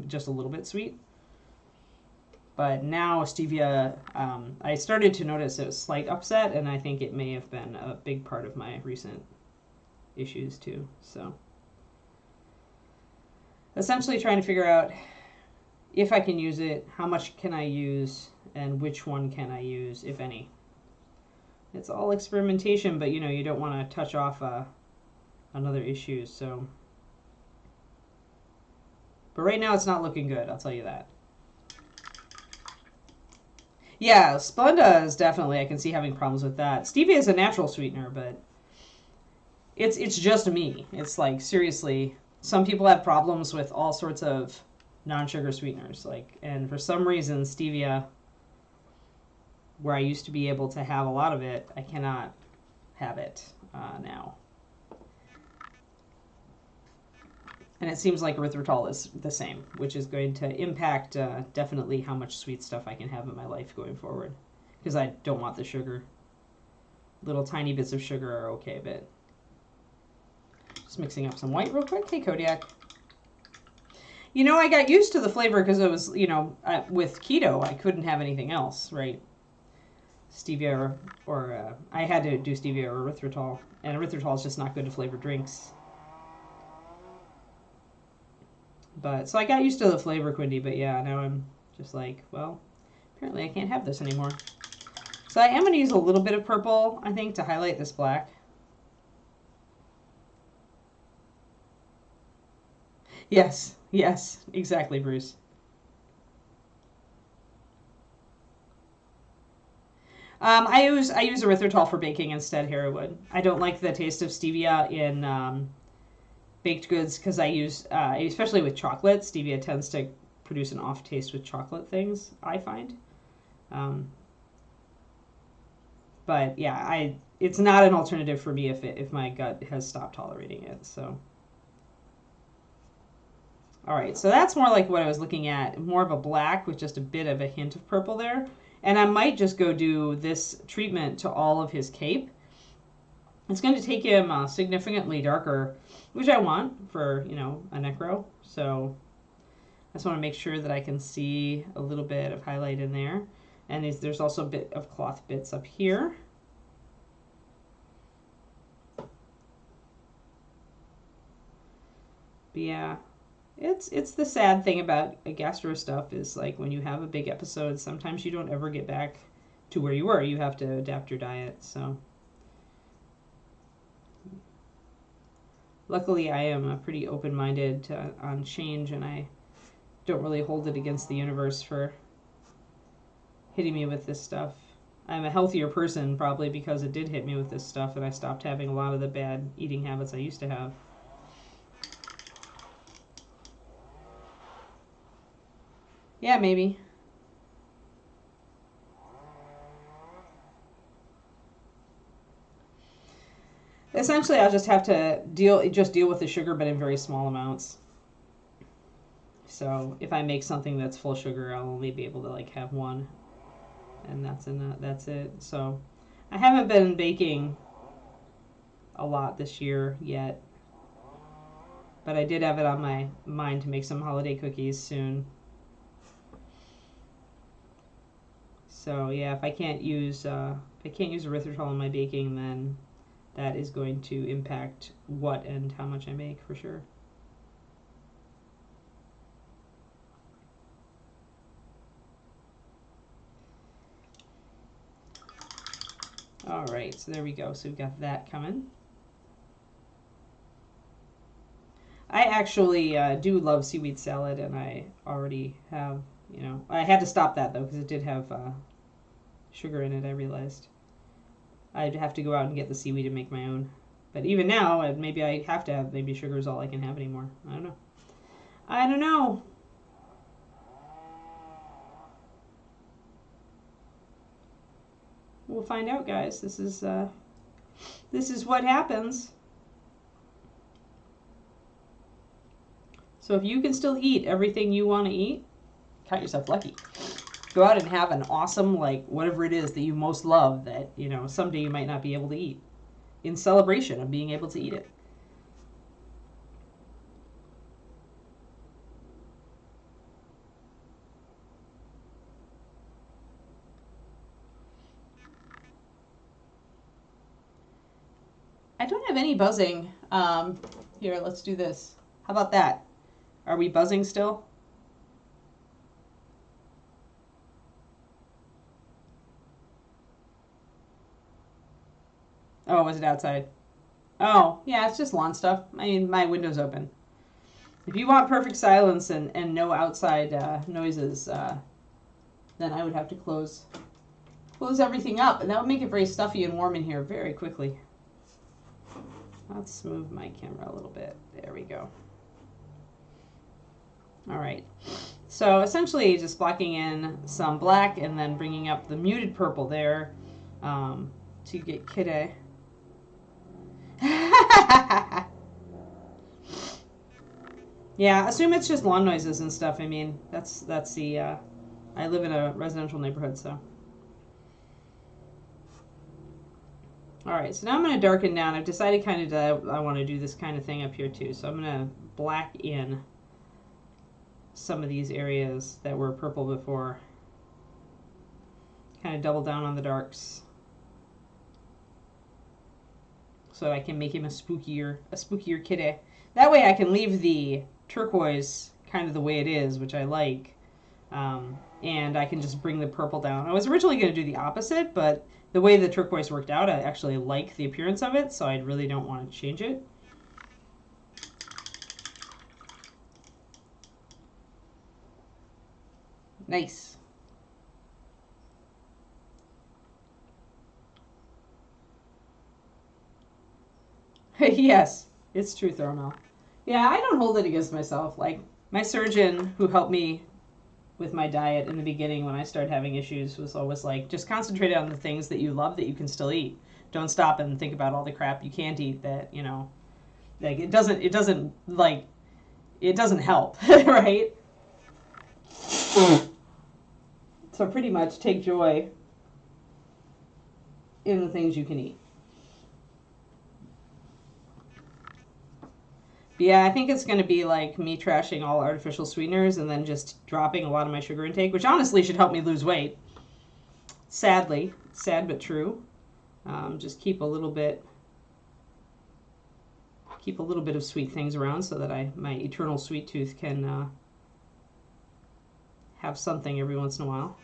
just a little bit sweet. But now stevia, I started to notice a slight upset, and I think it may have been a big part of my recent issues too. So essentially trying to figure out if I can use it, how much can I use, and which one can I use, if any. It's all experimentation, but you know, you don't want to touch off another issue, so. But right now it's not looking good, I'll tell you that. Yeah, Splenda is definitely, I can see having problems with that. Stevia is a natural sweetener, but it's just me. It's like, seriously, some people have problems with all sorts of non-sugar sweeteners, like, and for some reason stevia, where I used to be able to have a lot of it, I cannot have it now. And it seems like erythritol is the same, which is going to impact definitely how much sweet stuff I can have in my life going forward. Because I don't want the sugar. Little tiny bits of sugar are okay, but... Just mixing up some white real quick. Hey, Kodiak. You know, I got used to the flavor because it was, you know, with keto, I couldn't have anything else, right? stevia or I had to do stevia or erythritol, and erythritol is just not good to flavor drinks. But so I got used to the flavor, Quindy, but yeah, now I'm just like, well, apparently I can't have this anymore. So I am going to use a little bit of purple, I think, to highlight this black. Yes, yes, exactly, Bruce. I use erythritol for baking instead here. I would. I don't like the taste of stevia in baked goods because I use, especially with chocolate, stevia tends to produce an off taste with chocolate things, I find. But yeah, it's not an alternative for me if my gut has stopped tolerating it. So. All right, so that's more like what I was looking at, more of a black with just a bit of a hint of purple there. And I might just go do this treatment to all of his cape. It's going to take him significantly darker, which I want for, you know, a necro. So I just want to make sure that I can see a little bit of highlight in there. And there's also a bit of cloth bits up here. But yeah. It's the sad thing about gastro stuff is like when you have a big episode, sometimes you don't ever get back to where you were. You have to adapt your diet. So luckily I am pretty open-minded on change, and I don't really hold it against the universe for hitting me with this stuff. I'm a healthier person probably because it did hit me with this stuff, and I stopped having a lot of the bad eating habits I used to have. Yeah, maybe. Essentially, I'll just have to deal with the sugar, but in very small amounts. So if I make something that's full sugar, I'll only be able to like have one, and that's it. So I haven't been baking a lot this year yet, but I did have it on my mind to make some holiday cookies soon. So yeah, if I can't use erythritol in my baking, then that is going to impact what and how much I make for sure. All right, so there we go. So we've got that coming. I actually do love seaweed salad, and I already have, you know, I had to stop that though because it did have sugar in it, I realized. I'd have to go out and get the seaweed and make my own. But even now, maybe I have to have, maybe sugar is all I can have anymore. I don't know. I don't know. We'll find out, guys. This is what happens. So if you can still eat everything you want to eat, count yourself lucky. Go out and have an awesome, like, whatever it is that you most love that, you know, someday you might not be able to eat, in celebration of being able to eat it. I don't have any buzzing. Here, let's do this. How about that? Are we buzzing still? Oh, was it outside? Oh, yeah, it's just lawn stuff. I mean, my window's open. If you want perfect silence and no outside noises, then I would have to close everything up, and that would make it very stuffy and warm in here very quickly. Let's move my camera a little bit. There we go. All right. So essentially just blocking in some black and then bringing up the muted purple there to get Kitty. Yeah, assume it's just lawn noises and stuff. I mean, that's the, I live in a residential neighborhood, so. All right, so now I'm going to darken down. I've decided kind of that I want to do this kind of thing up here too. So I'm going to black in some of these areas that were purple before. kind of double down on the darks so that I can make him a spookier kitty. That way I can leave the turquoise kind of the way it is, which I like, and I can just bring the purple down. I was originally going to do the opposite, but the way the turquoise worked out, I actually like the appearance of it, so I really don't want to change it. Nice. Yes, it's true, Thormel. Yeah, I don't hold it against myself. Like, my surgeon who helped me with my diet in the beginning when I started having issues was always like, just concentrate on the things that you love that you can still eat. Don't stop and think about all the crap you can't eat that, you know, like it doesn't help, right? So pretty much take joy in the things you can eat. But yeah, I think it's going to be like me trashing all artificial sweeteners and then just dropping a lot of my sugar intake, which honestly should help me lose weight. Sadly, sad but true. Just keep a little bit of sweet things around so that my eternal sweet tooth can have something every once in a while.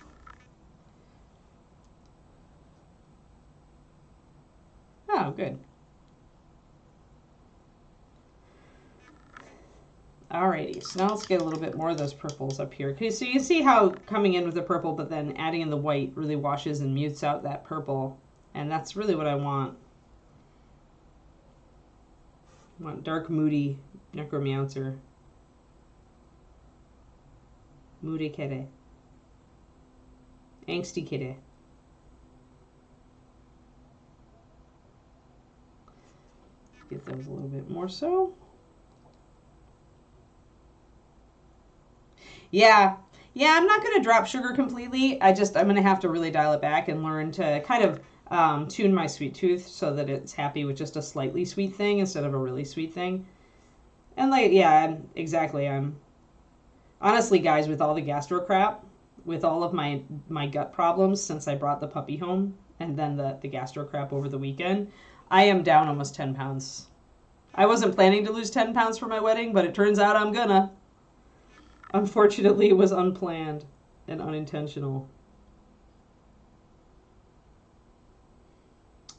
Oh, good. Alrighty, so now let's get a little bit more of those purples up here. Okay, so you see how coming in with the purple, but then adding in the white really washes and mutes out that purple. And that's really what I want. I want dark, moody Necromancer. Moody kitty. Angsty kitty. Get those a little bit more so. Yeah, I'm not going to drop sugar completely. I'm going to have to really dial it back and learn to kind of tune my sweet tooth so that it's happy with just a slightly sweet thing instead of a really sweet thing. And like, yeah, exactly. I'm honestly, guys, with all the gastro crap, with all of my gut problems since I brought the puppy home and then the gastro crap over the weekend, I am down almost 10 pounds. I wasn't planning to lose 10 pounds for my wedding, but it turns out I'm gonna. Unfortunately, it was unplanned and unintentional.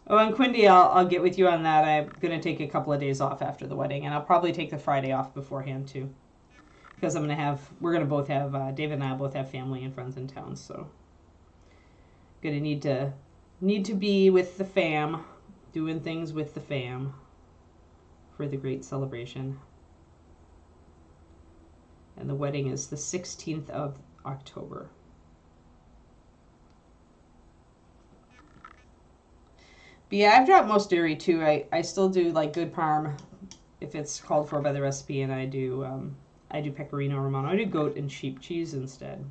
Oh, and Quindy, I'll get with you on that. I'm going to take a couple of days off after the wedding, and I'll probably take the Friday off beforehand, too. Because we're going to both have, David and I both have family and friends in town, so. Going to need to be with the fam, doing things with the fam for the great celebration. And the wedding is the 16th of October. But yeah, I've dropped most dairy too. I still do like good parm if it's called for by the recipe, and I do pecorino romano. I do goat and sheep cheese instead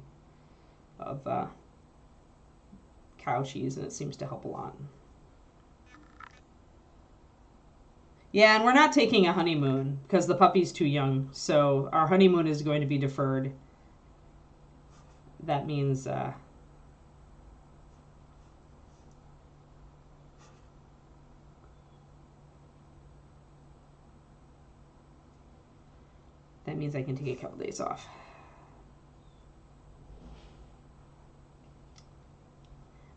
of cow cheese, and it seems to help a lot. Yeah, and we're not taking a honeymoon because the puppy's too young, so our honeymoon is going to be deferred. That means that means I can take a couple days off.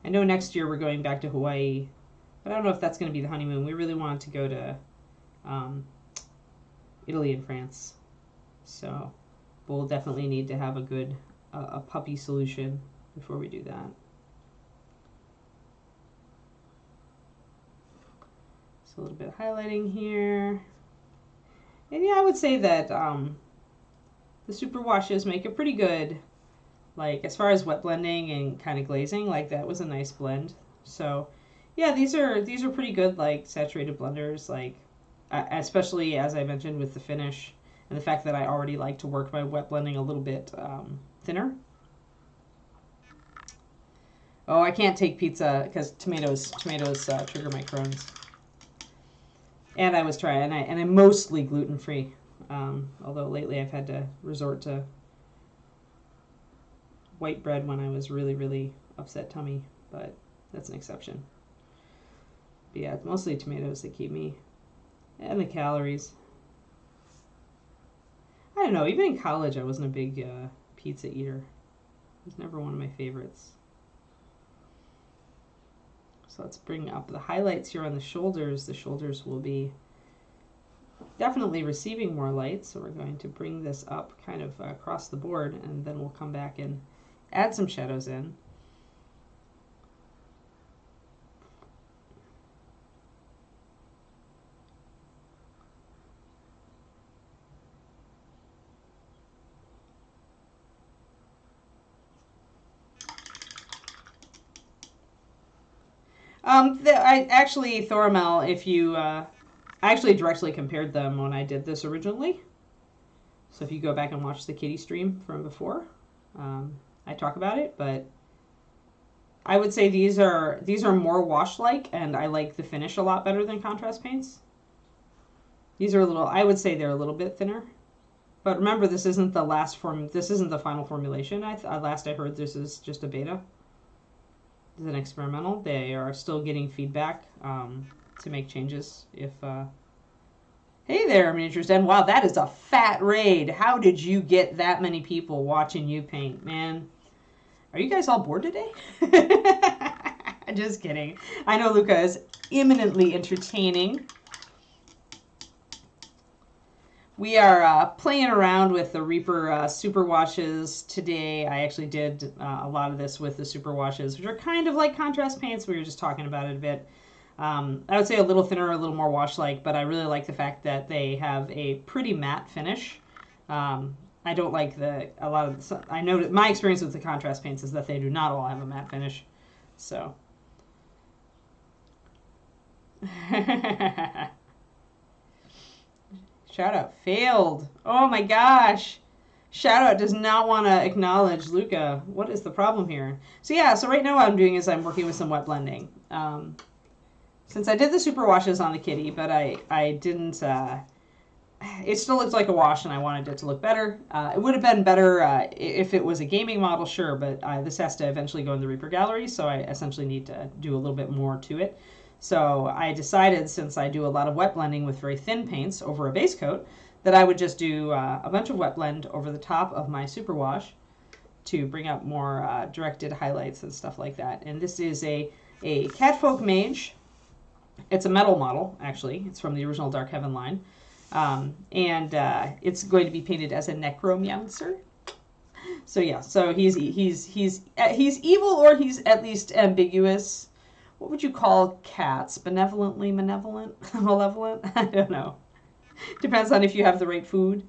I know next year we're going back to Hawaii, but I don't know if that's going to be the honeymoon. We really wanted to go to Italy and France, so we'll definitely need to have a good a puppy solution before we do that. So a little bit of highlighting here, and yeah, I would say that the super washes make a pretty good, like as far as wet blending and kind of glazing, like that was a nice blend. So yeah, these are pretty good, like saturated blenders, like especially as I mentioned with the finish and the fact that I already like to work my wet blending a little bit thinner. Oh, I can't take pizza because tomatoes trigger my Crohn's. And I was trying, and I'm mostly gluten-free, although lately I've had to resort to white bread when I was really, really upset tummy. but that's an exception. But yeah, it's mostly tomatoes that keep me, and the calories. I don't know, even in college I wasn't a big pizza eater. It was never one of my favorites. So let's bring up the highlights here on the shoulders. The shoulders will be definitely receiving more light, so we're going to bring this up kind of across the board, and then we'll come back and add some shadows in. I actually, Thoramel, if you, I actually directly compared them when I did this originally. So if you go back and watch the kitty stream from before, I talk about it, but I would say these are more wash-like, and I like the finish a lot better than contrast paints. These are a little, I would say they're a little bit thinner. But remember, this isn't the last this isn't the final formulation. Last I heard, this is just a beta. It's an experimental. They are still getting feedback to make changes if Hey there, Miniatures Den. Wow, that is a fat raid. How did you get that many people watching you paint, man? Are you guys all bored today? Just kidding. I know Luca is imminently entertaining. We are playing around with the Reaper super washes today. I actually did a lot of this with the super washes, which are kind of like contrast paints. We were just talking about it a bit. I would say a little thinner, a little more wash-like, but I really like the fact that they have a pretty matte finish. I don't like I know my experience with the contrast paints is that they do not all have a matte finish. So. Shout out failed. Oh my gosh. Shout out does not want to acknowledge Luca. What is the problem here? So yeah, so right now what I'm doing is I'm working with some wet blending. Since I did the super washes on the kitty, but I didn't, it still looks like a wash and I wanted it to look better. It would have been better if it was a gaming model, sure, but this has to eventually go in the Reaper gallery, so I essentially need to do a little bit more to it. So I decided, since I do a lot of wet blending with very thin paints over a base coat, that I would just do a bunch of wet blend over the top of my super wash to bring up more directed highlights and stuff like that. And this is a Catfolk Mage. It's a metal model, actually. It's from the original Dark Heaven line. And it's going to be painted as a Necromancer. So yeah, so he's evil, or he's at least ambiguous. What would you call cats? Benevolently malevolent? Malevolent? I don't know. Depends on if you have the right food.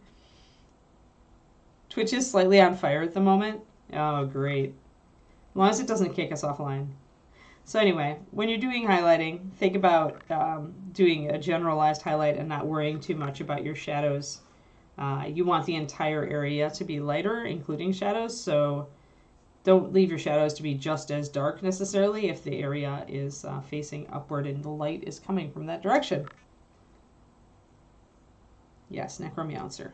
Twitch is slightly on fire at the moment. Oh, great. As long as it doesn't kick us offline. So anyway, when you're doing highlighting, think about doing a generalized highlight and not worrying too much about your shadows. You want the entire area to be lighter, including shadows, so don't leave your shadows to be just as dark necessarily if the area is facing upward and the light is coming from that direction. Yes, Necromancer.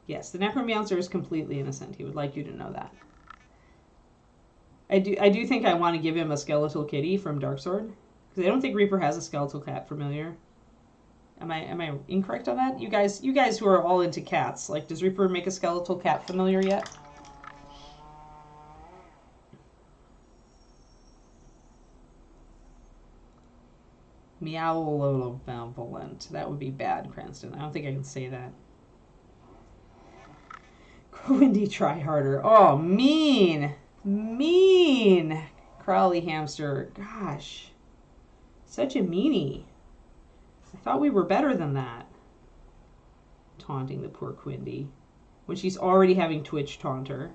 Yes, the Necromancer is completely innocent. He would like you to know that. I do think I want to give him a skeletal kitty from Darksword, because I don't think Reaper has a skeletal cat familiar. Am I incorrect on that? You guys who are all into cats, like, does Reaper make a skeletal cat familiar yet? Meowlevolent. That would be bad, Cranston. I don't think I can say that. Windy try harder. Oh, mean. Mean. Crowley hamster. Gosh. Such a meanie. I thought we were better than that. Taunting the poor Quindy. When she's already having Twitch taunt her.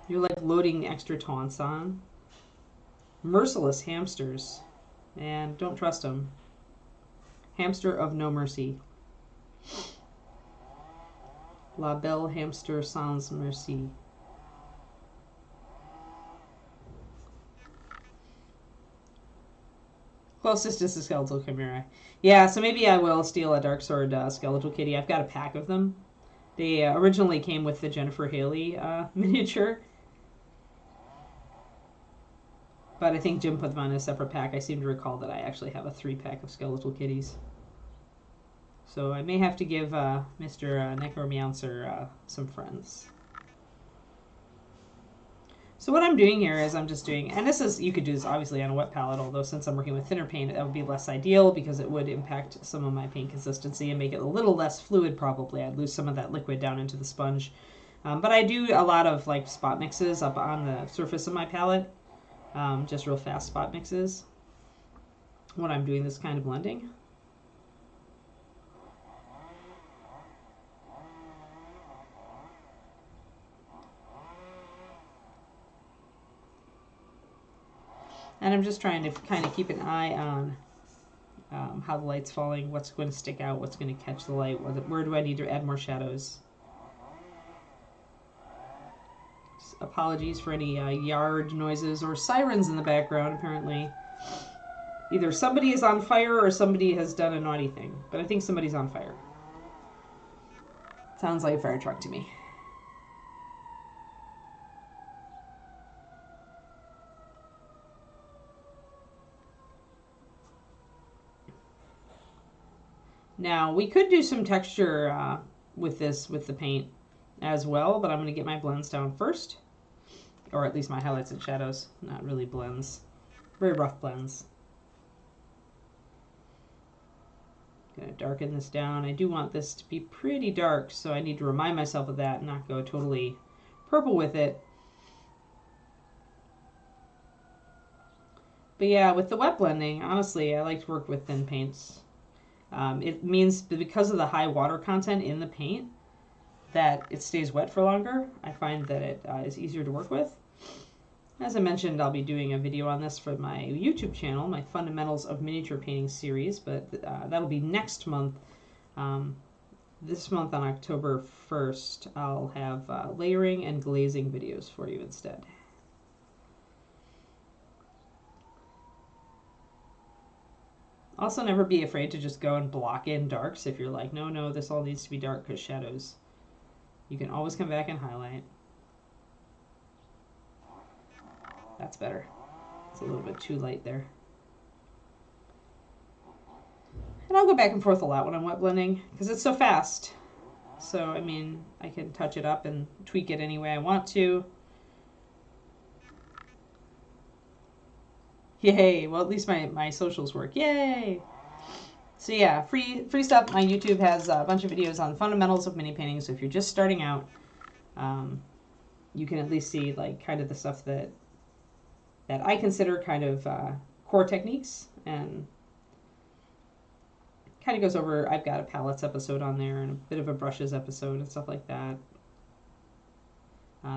You're like loading extra taunts on. Merciless hamsters. And don't trust them. Hamster of no mercy. La belle hamster sans merci. Closest is the skeletal chimera. Yeah, so maybe I will steal a Darksword skeletal kitty. I've got a pack of them. They originally came with the Jennifer Haley miniature. But I think Jim put them on a separate pack. I seem to recall that I actually have a 3-pack of skeletal kitties. So I may have to give Mr. Necromancer some friends. So what I'm doing here is I'm just doing, and this is, you could do this obviously on a wet palette, although since I'm working with thinner paint, that would be less ideal because it would impact some of my paint consistency and make it a little less fluid probably. I'd lose some of that liquid down into the sponge. But I do a lot of like spot mixes up on the surface of my palette, just real fast spot mixes when I'm doing this kind of blending. And I'm just trying to kind of keep an eye on how the light's falling, what's going to stick out, what's going to catch the light, where do I need to add more shadows. Just apologies for any yard noises or sirens in the background, apparently. Either somebody is on fire or somebody has done a naughty thing, but I think somebody's on fire. Sounds like a fire truck to me. Now, we could do some texture with the paint as well, but I'm going to get my blends down first. Or at least my highlights and shadows, not really blends. Very rough blends. Going to darken this down. I do want this to be pretty dark, so I need to remind myself of that and not go totally purple with it. But yeah, with the wet blending, honestly, I like to work with thin paints. It means because of the high water content in the paint that it stays wet for longer. I find that it is easier to work with. As I mentioned, I'll be doing a video on this for my YouTube channel, my Fundamentals of Miniature Painting series, but that'll be next month. This month on October 1st, I'll have layering and glazing videos for you instead. Also, never be afraid to just go and block in darks if you're like, no, this all needs to be dark because shadows. You can always come back and highlight. That's better. It's a little bit too light there. And I'll go back and forth a lot when I'm wet blending because it's so fast. So, I mean, I can touch it up and tweak it any way I want to. Yay! Well, at least my socials work. Yay! So yeah, free stuff. My YouTube has a bunch of videos on fundamentals of mini painting. So if you're just starting out, you can at least see like kind of the stuff that I consider kind of core techniques, and kind of goes over. I've got a palettes episode on there and a bit of a brushes episode and stuff like that.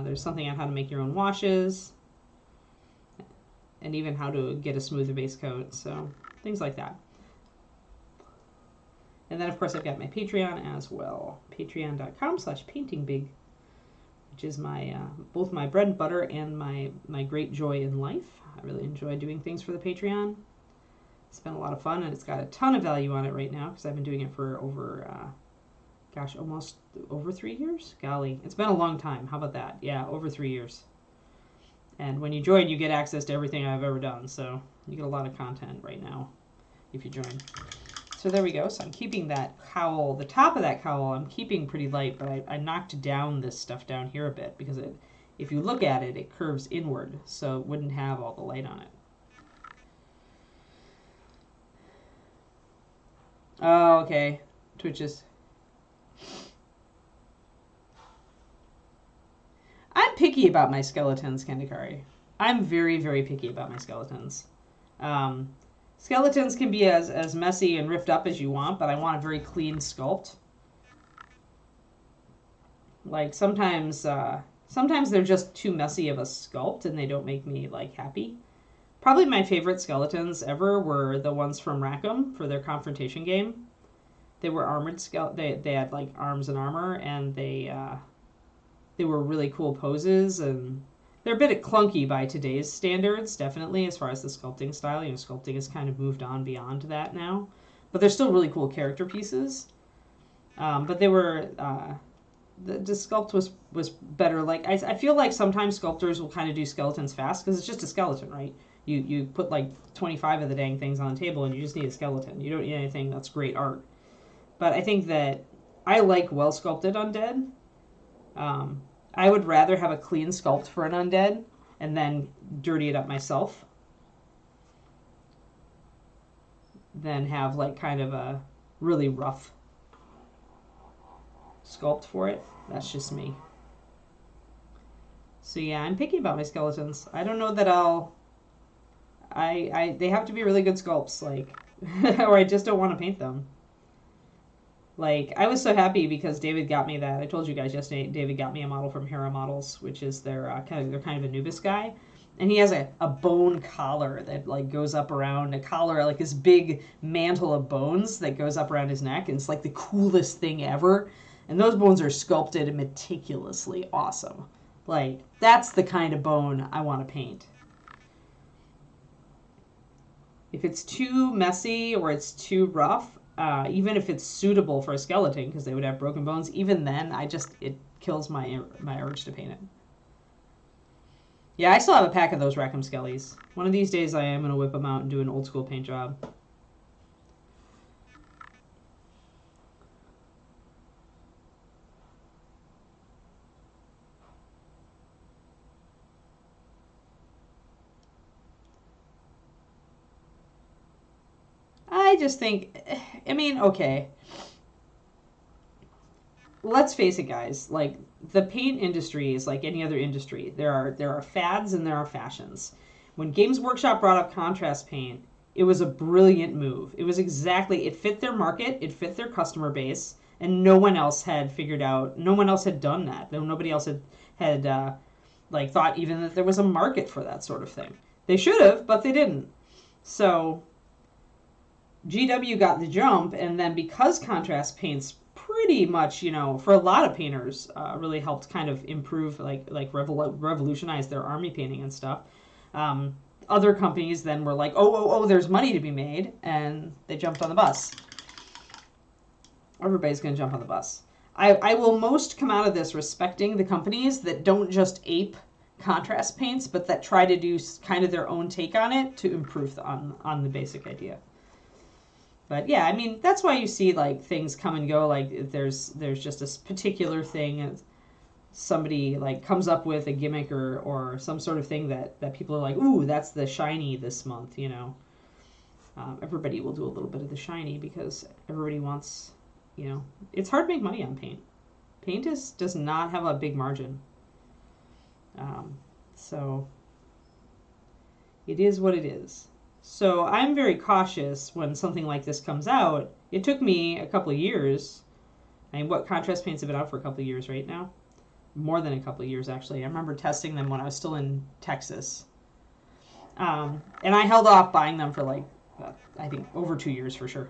There's something on how to make your own washes. And even how to get a smoother base coat, so things like that. And then, of course, I've got my Patreon as well. Patreon.com/paintingbig, which is my both my bread and butter and my great joy in life. I really enjoy doing things for the Patreon. It's been a lot of fun, and it's got a ton of value on it right now because I've been doing it for over, gosh, almost over 3 years? Golly, it's been a long time. How about that? Yeah, over 3 years. And when you join, you get access to everything I've ever done. So you get a lot of content right now if you join. So there we go. So I'm keeping that cowl, the top of that cowl, I'm keeping pretty light, but I knocked down this stuff down here a bit because if you look at it, it curves inward. So it wouldn't have all the light on it. Oh, okay. Twitches. I'm picky about my skeletons, Kendikari. I'm very, very picky about my skeletons. Skeletons can be as messy and riffed up as you want, but I want a very clean sculpt. Like sometimes they're just too messy of a sculpt and they don't make me like happy. Probably my favorite skeletons ever were the ones from Rackham for their confrontation game. They were armored they had like arms and armor, and they were really cool poses, and they're a bit clunky by today's standards, definitely, as far as the sculpting style. You know, sculpting has kind of moved on beyond that now. But they're still really cool character pieces. But they were, the sculpt was better. Like, I feel like sometimes sculptors will kind of do skeletons fast, because it's just a skeleton, right? You put like 25 of the dang things on the table and you just need a skeleton. You don't need anything that's great art. But I think that I like well sculpted undead. I would rather have a clean sculpt for an undead and then dirty it up myself than have like kind of a really rough sculpt for it. That's just me. So yeah, I'm picky about my skeletons. I don't know that they have to be really good sculpts, like, or I just don't want to paint them. Like, I was so happy because David got me that. I told you guys yesterday, David got me a model from Hera Models, which is their kind of Anubis guy. And he has a bone collar that, like, goes up around, a collar, like this big mantle of bones that goes up around his neck. And it's like the coolest thing ever. And those bones are sculpted and meticulously awesome. Like, that's the kind of bone I want to paint. If it's too messy or it's too rough, even if it's suitable for a skeleton, because they would have broken bones, even then, it kills my urge to paint it. Yeah, I still have a pack of those Rackham Skellies. One of these days I am going to whip them out and do an old school paint job. I just think, I mean, okay. Let's face it, guys. Like, the paint industry is like any other industry. There are fads and there are fashions. When Games Workshop brought up contrast paint, it was a brilliant move. It was exactly, it fit their market, it fit their customer base, and no one else had figured out, no one else had done that. Nobody else had like, thought even that there was a market for that sort of thing. They should have, but they didn't. So GW got the jump, and then because contrast paints pretty much, you know, for a lot of painters, really helped kind of improve, like revolutionize their army painting and stuff. Other companies then were like, oh, there's money to be made, and they jumped on the bus. Everybody's going to jump on the bus. I will most come out of this respecting the companies that don't just ape contrast paints, but that try to do kind of their own take on it to improve on the basic idea. But yeah, I mean, that's why you see like things come and go. Like there's just a particular thing, somebody like comes up with a gimmick or some sort of thing that people are like, ooh, that's the shiny this month, you know. Everybody will do a little bit of the shiny because everybody wants, you know, it's hard to make money on paint. Paint does not have a big margin. So it is what it is. So I'm very cautious when something like this comes out. It took me a couple of years. I mean, what contrast paints have been out for a couple of years right now? More than a couple of years, actually. I remember testing them when I was still in Texas. And I held off buying them for like, I think, over 2 years for sure.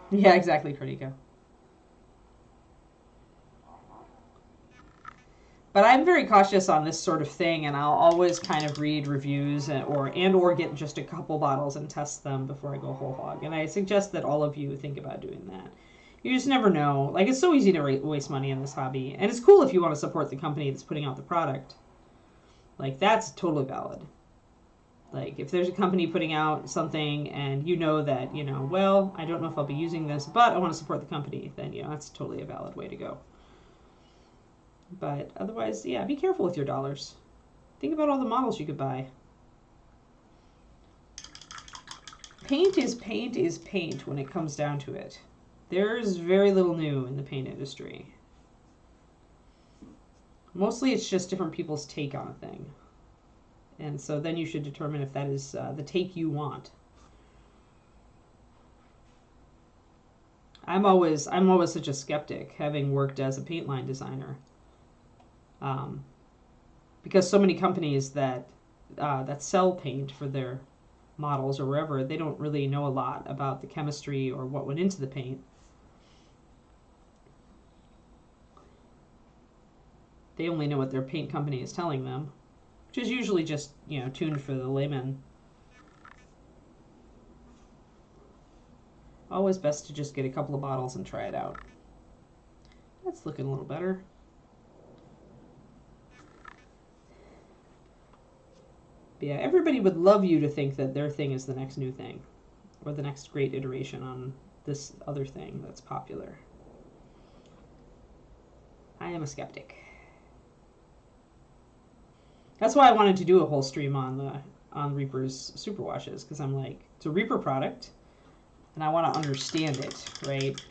Yeah, exactly, Cardicco. But I'm very cautious on this sort of thing, and I'll always kind of read reviews or get just a couple bottles and test them before I go whole hog. And I suggest that all of you think about doing that. You just never know. Like, it's so easy to waste money in this hobby. And it's cool if you want to support the company that's putting out the product. Like, that's totally valid. Like, if there's a company putting out something and you know that, you know, well, I don't know if I'll be using this, but I want to support the company, then, you know, that's totally a valid way to go. But otherwise, yeah, be careful with your dollars. Think about all the models you could buy. Paint is paint when it comes down to it. There's very little new in the paint industry. Mostly it's just different people's take on a thing. And so then you should determine if that is the take you want. I'm always such a skeptic, having worked as a paint line designer. Because so many companies that sell paint for their models or wherever, they don't really know a lot about the chemistry or what went into the paint. They only know what their paint company is telling them, which is usually just, you know, tuned for the layman. Always best to just get a couple of bottles and try it out. That's looking a little better. But yeah, everybody would love you to think that their thing is the next new thing, or the next great iteration on this other thing that's popular. I am a skeptic. That's why I wanted to do a whole stream on Reaper's superwashes, because I'm like, it's a Reaper product, and I want to understand it, right?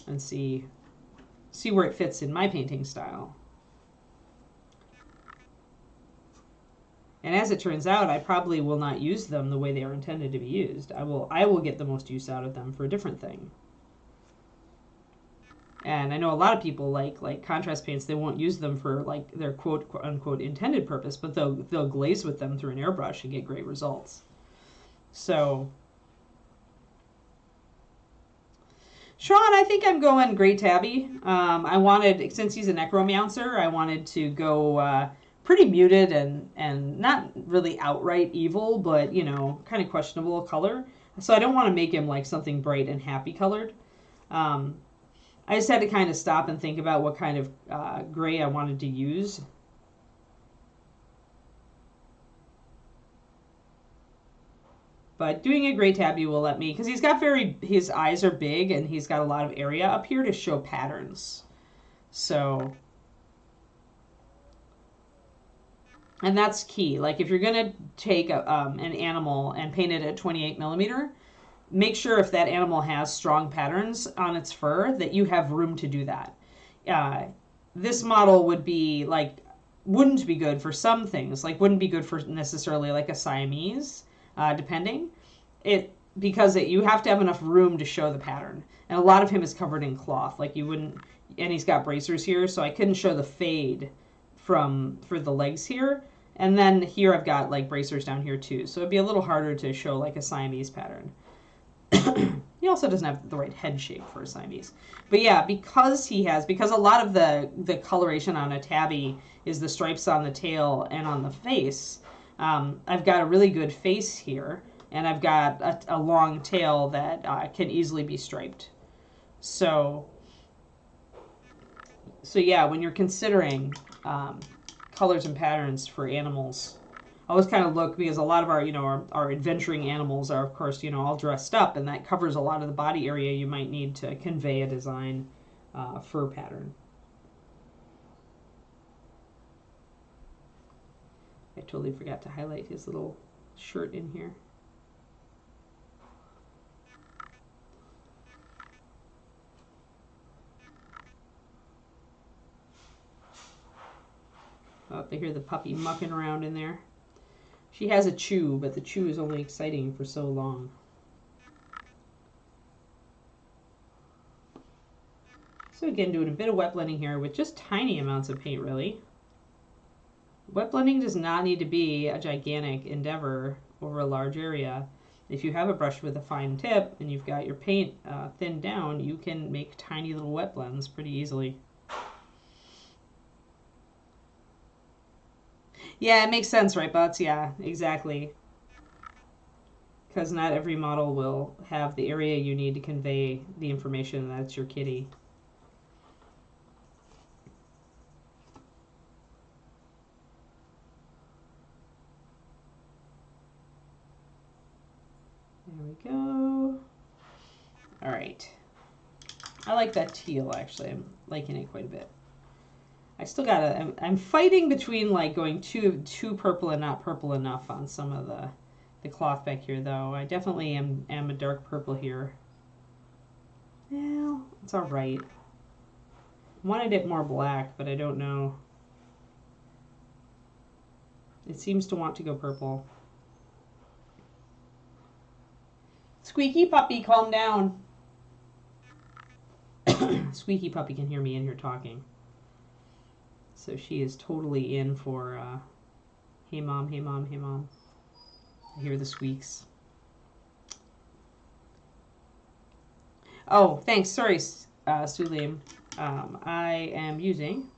And see where it fits in my painting style. And as it turns out, I probably will not use them the way they are intended to be used. I will get the most use out of them for a different thing. And I know a lot of people like contrast paints, they won't use them for like their quote unquote intended purpose, but they'll glaze with them through an airbrush and get great results. So Sean, I think I'm going Grey Tabby. I wanted, since he's a Necromancer, I wanted to go pretty muted and not really outright evil, but, you know, kind of questionable color. So I don't want to make him like something bright and happy colored. I just had to kind of stop and think about what kind of gray I wanted to use. But doing a Grey Tabby will let me, because he's got his eyes are big and he's got a lot of area up here to show patterns. So, and that's key. Like if you're going to take an animal and paint it at 28mm, make sure if that animal has strong patterns on its fur that you have room to do that. This model would be like, wouldn't be good for some things, like wouldn't be good for necessarily like a Siamese, depending. Because you have to have enough room to show the pattern. And a lot of him is covered in cloth, like you wouldn't, and he's got bracers here, so I couldn't show the fade for the legs here. And then here I've got like bracers down here too, so it'd be a little harder to show like a Siamese pattern. He also doesn't have the right head shape for a Siamese. But yeah, because a lot of the coloration on a tabby is the stripes on the tail and on the face, I've got a really good face here, and I've got a long tail that can easily be striped. So yeah, when you're considering colors and patterns for animals, always kind of look, because a lot of our adventuring animals are, of course, all dressed up, and that covers a lot of the body area you might need to convey a design fur pattern. I totally forgot to highlight his little shirt in here. Oh, they hear the puppy mucking around in there. She has a chew, but the chew is only exciting for so long. So again, doing a bit of wet blending here with just tiny amounts of paint, really. Wet blending does not need to be a gigantic endeavor over a large area. If you have a brush with a fine tip and you've got your paint thinned down, you can make tiny little wet blends pretty easily. Yeah, it makes sense, right, Butts? Yeah, exactly. Because not every model will have the area you need to convey the information that's your kitty. There we go. All right. I like that teal, actually. I'm liking it quite a bit. I still gotta, I'm fighting between like going too purple and not purple enough on some of the cloth back here, though. I definitely am a dark purple here. Well, it's all right. I wanted it more black, but I don't know. It seems to want to go purple. Squeaky puppy, calm down. Squeaky puppy can hear me in here talking. So she is totally in for, hey mom, hey mom, hey mom. I hear the squeaks. Oh, thanks. Sorry, Suleim. I am using...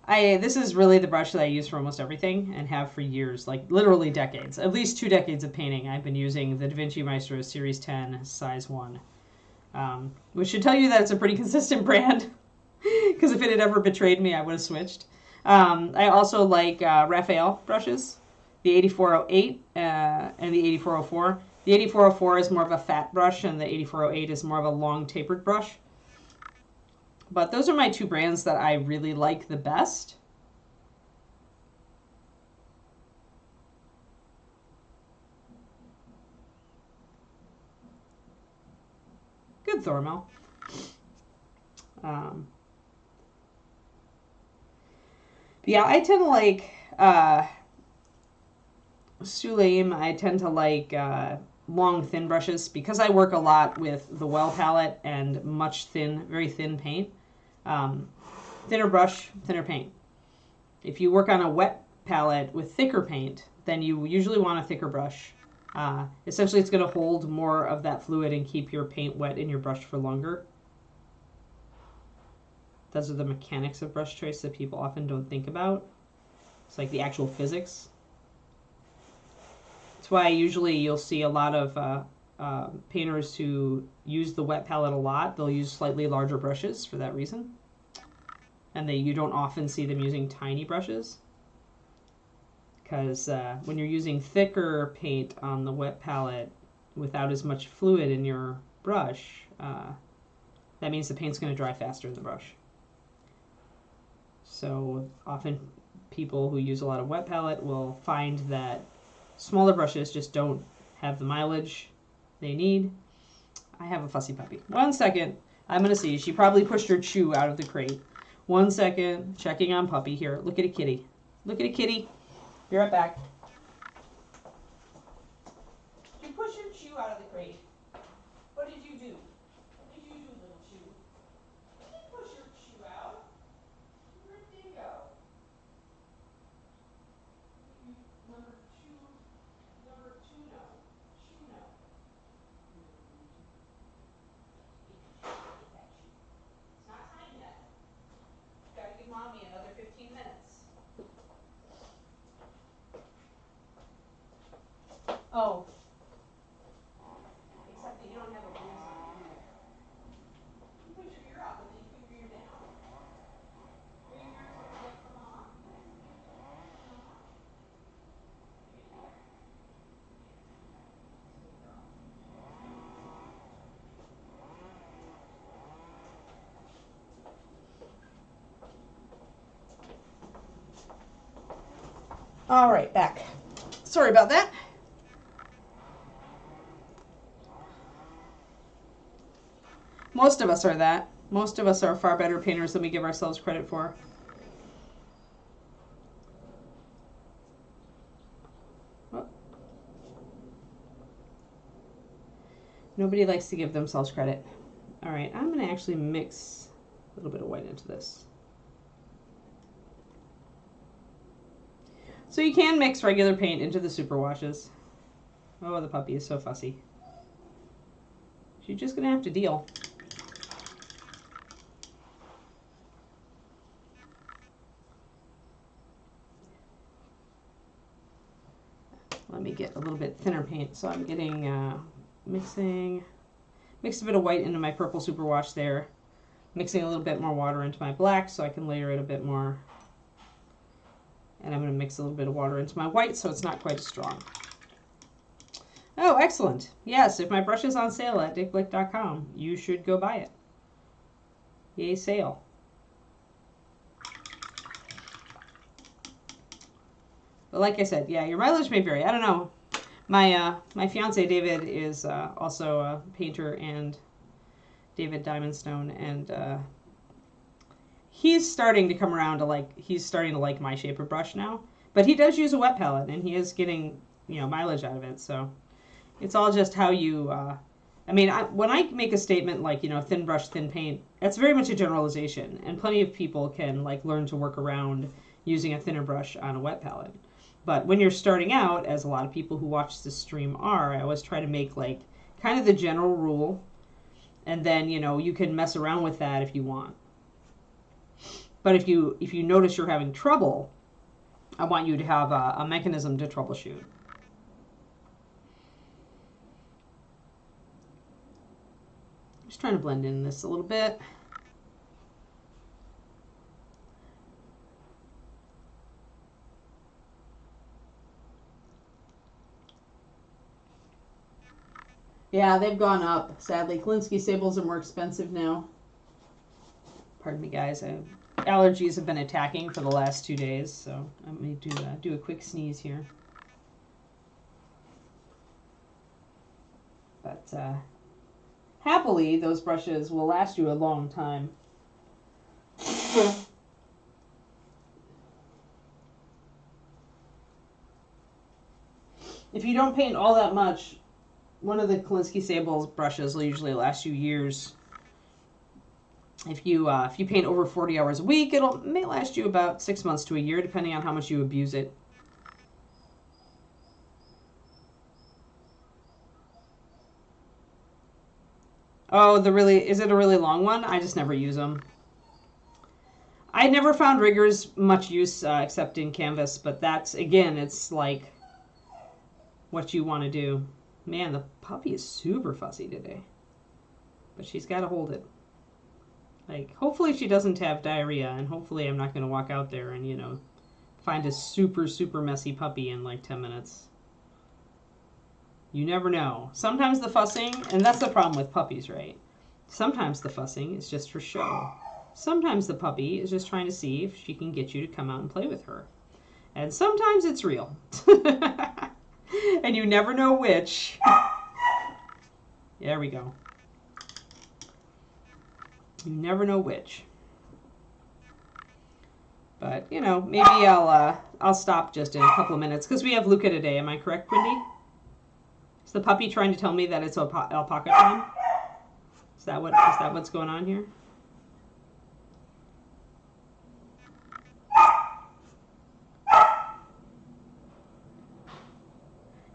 this is really the brush that I use for almost everything and have for years, like literally decades. At least 2 decades of painting. I've been using the Da Vinci Maestro Series 10 size 1. Which should tell you that it's a pretty consistent brand. Because if it had ever betrayed me, I would have switched. I also like Raphael brushes. the 8408 and the 8404. The 8404 is more of a fat brush, and the 8408 is more of a long tapered brush. But those are my two brands that I really like the best. Good Thormel. Yeah, I tend to like Sulaim. I tend to like long, thin brushes because I work a lot with the well palette and very thin paint. Thinner brush, thinner paint. If you work on a wet palette with thicker paint, then you usually want a thicker brush. Essentially, it's going to hold more of that fluid and keep your paint wet in your brush for longer. Those are the mechanics of brush choice that people often don't think about. It's like the actual physics. That's why usually you'll see a lot of painters who use the wet palette a lot. They'll use slightly larger brushes for that reason. And you don't often see them using tiny brushes. Because when you're using thicker paint on the wet palette without as much fluid in your brush, that means the paint's going to dry faster in the brush. So often people who use a lot of wet palette will find that smaller brushes just don't have the mileage they need. I have a fussy puppy. 1 second. I'm going to see. She probably pushed her chew out of the crate. 1 second. Checking on puppy. Here, look at a kitty. Look at a kitty. Be right back. You push your chew out of the crate. What did you do? What did you do, little chew? You didn't push your chew out. You're a dingo. Number two, no. Chew no. It's not time yet. Gotta give mommy another 15 minutes. Oh. Except that you don't have a bruise on you. You put your ear up and then you put your ear down. Your ears are like, come on. All right, back. Sorry about that. Most of us are that. Most of us are far better painters than we give ourselves credit for. Oh. Nobody likes to give themselves credit. All right, I'm going to actually mix a little bit of white into this. So you can mix regular paint into the super washes. Oh, the puppy is so fussy. She's just going to have to deal. Let me get a little bit thinner paint. So I'm getting, mixed a bit of white into my purple superwash there. Mixing a little bit more water into my black so I can layer it a bit more. And I'm going to mix a little bit of water into my white so it's not quite as strong. Oh, excellent. Yes, if my brush is on sale at dickblick.com, you should go buy it. Yay, sale. But like I said, yeah, your mileage may vary. I don't know. My fiance David is also a painter, and David Diamondstone, and he's starting to come around to he's starting to like my shape of brush now. But he does use a wet palette, and he is getting mileage out of it. So it's all just how you. I mean, when I make a statement like thin brush, thin paint, that's very much a generalization, and plenty of people can learn to work around using a thinner brush on a wet palette. But when you're starting out, as a lot of people who watch this stream are, I always try to make kind of the general rule, and then you can mess around with that if you want. But if you notice you're having trouble, I want you to have a mechanism to troubleshoot. Just trying to blend in this a little bit. Yeah, they've gone up, sadly. Klinsky sables are more expensive now. Pardon me, guys. Allergies have been attacking for the last 2 days, so I'm going to do a quick sneeze here. But happily, those brushes will last you a long time. If you don't paint all that much, one of the Klinsky Sables brushes will usually last you years. If you paint over 40 hours a week, it may last you about 6 months to a year, depending on how much you abuse it. Oh, is it a really long one? I just never use them. I never found riggers much use except in canvas, but that's, again, it's like what you want to do. Man, the puppy is super fussy today. But she's got to hold it. Like, hopefully she doesn't have diarrhea, and hopefully I'm not going to walk out there and, you know, find a super, super messy puppy in like 10 minutes. You never know. Sometimes the fussing, and that's the problem with puppies, right? Sometimes the fussing is just for show. Sometimes the puppy is just trying to see if she can get you to come out and play with her. And sometimes it's real. And you never know which. There we go. You never know which. But, you know, maybe I'll stop just in a couple of minutes because we have Luca today. Am I correct, Wendy? Is the puppy trying to tell me that it's alpaca time? Is that what's going on here?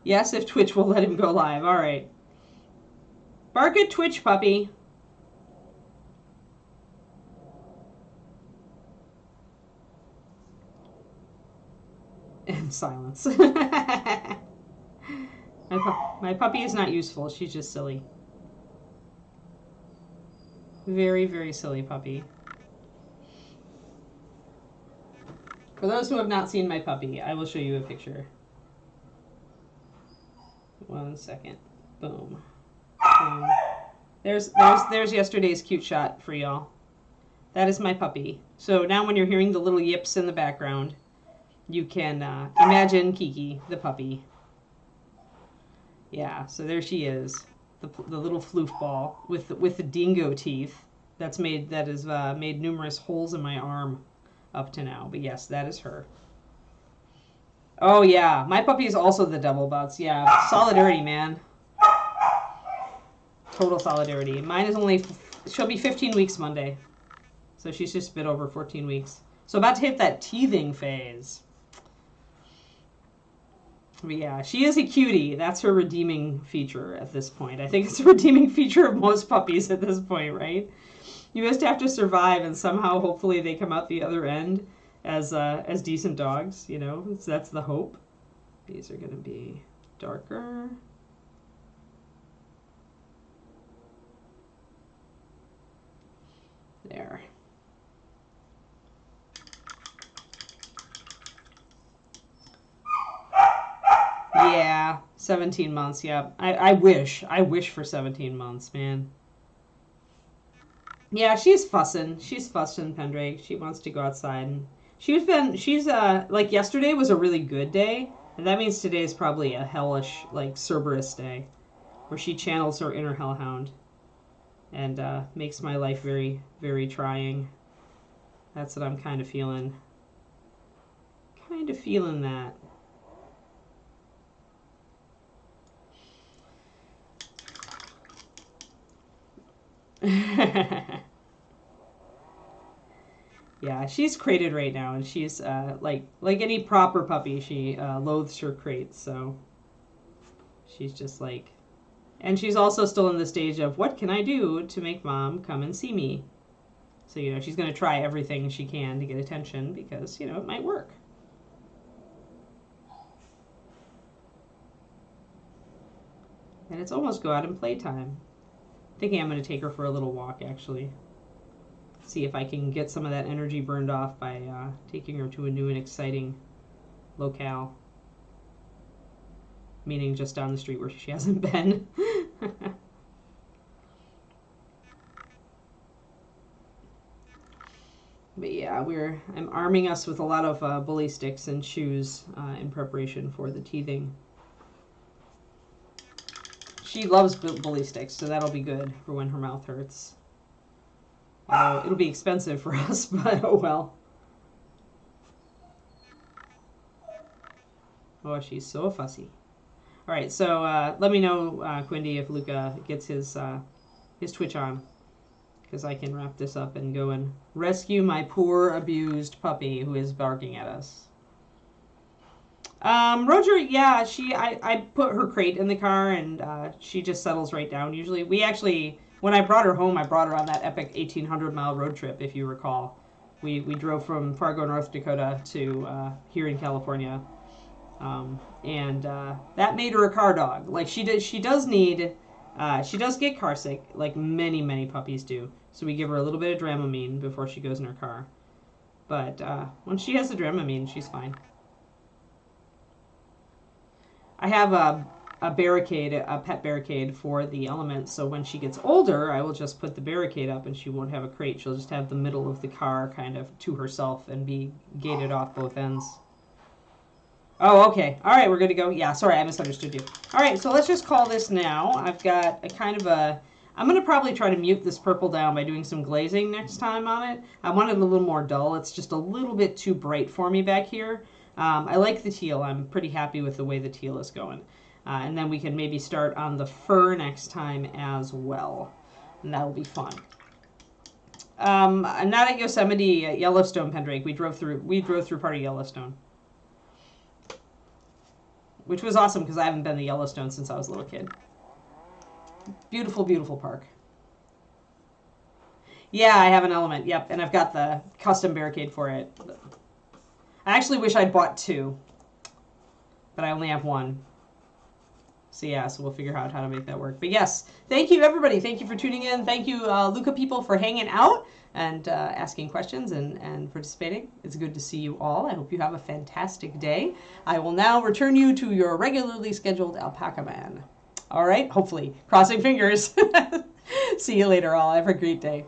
Yes, if Twitch will let him go live. All right. Bark at Twitch, puppy. And silence. My puppy is not useful. She's just silly. Very, very silly puppy. For those who have not seen my puppy, I will show you a picture. 1 second. Boom. Boom. There's yesterday's cute shot for y'all. That is my puppy. So now when you're hearing the little yips in the background, you can imagine Kiki, the puppy. Yeah, so there she is, the little floof ball with the dingo teeth. That has made numerous holes in my arm up to now. But yes, that is her. Oh yeah, my puppy is also the double butts. Yeah, solidarity, man. Total solidarity. Mine is she'll be 15 weeks Monday. So she's just a bit over 14 weeks. So about to hit that teething phase. But yeah, she is a cutie. That's her redeeming feature at this point. I think it's a redeeming feature of most puppies at this point, right? You just have to survive, and somehow, hopefully, they come out the other end as decent dogs. You know, that's the hope. These are going to be darker. There. Yeah, 17 months, yeah. I wish for 17 months, man. Yeah, she's fussing. She's fussing, Pendrake. She wants to go outside. And she's like, yesterday was a really good day. And that means today is probably a hellish, like, Cerberus day. Where she channels her inner hellhound. And makes my life very, very trying. That's what I'm kind of feeling. Kind of feeling that. Yeah, she's crated right now, and she's like any proper puppy, she loathes her crates, so she's just like, and she's also still in the stage of what can I do to make mom come and see me? So, you know, she's going to try everything she can to get attention because, you know, it might work. And it's almost go out and play time. Thinking I'm going to take her for a little walk, actually. See if I can get some of that energy burned off by taking her to a new and exciting locale. Meaning just down the street where she hasn't been. yeah, I'm arming us with a lot of bully sticks and shoes in preparation for the teething. She loves bully sticks, so that'll be good for when her mouth hurts. Although it'll be expensive for us, but oh well. Oh, she's so fussy. All right, so let me know, Quindy, if Luca gets his Twitch on, because I can wrap this up and go and rescue my poor abused puppy who is barking at us. Roger, yeah, I put her crate in the car and she just settles right down. Usually, when I brought her home, I brought her on that epic 1,800-mile road trip, if you recall. We drove from Fargo, North Dakota to here in California. And that made her a car dog. Like she does get car sick, like many puppies do. So we give her a little bit of Dramamine before she goes in her car. But when she has the Dramamine, she's fine. I have a pet barricade for the elements. So when she gets older, I will just put the barricade up and she won't have a crate. She'll just have the middle of the car kind of to herself and be gated off both ends. Oh, okay. All right, we're good to go. Yeah, sorry, I misunderstood you. All right, so let's just call this now. I've got a kind of a... I'm going to probably try to mute this purple down by doing some glazing next time on it. I want it a little more dull. It's just a little bit too bright for me back here. I like the teal. I'm pretty happy with the way the teal is going. And then we can maybe start on the fur next time as well. And that'll be fun. Not at Yosemite, at Yellowstone, Pendrake. We drove through part of Yellowstone. Which was awesome because I haven't been to Yellowstone since I was a little kid. Beautiful, beautiful park. Yeah, I have an element. Yep, and I've got the custom barricade for it. I actually wish I'd bought 2. But I only have 1. So yeah, so we'll figure out how to make that work. But yes, thank you everybody. Thank you for tuning in. Thank you Luca people for hanging out and asking questions and participating. It's good to see you all. I hope you have a fantastic day. I will now return you to your regularly scheduled alpaca man. All right, hopefully. Crossing fingers. See you later all. Have a great day.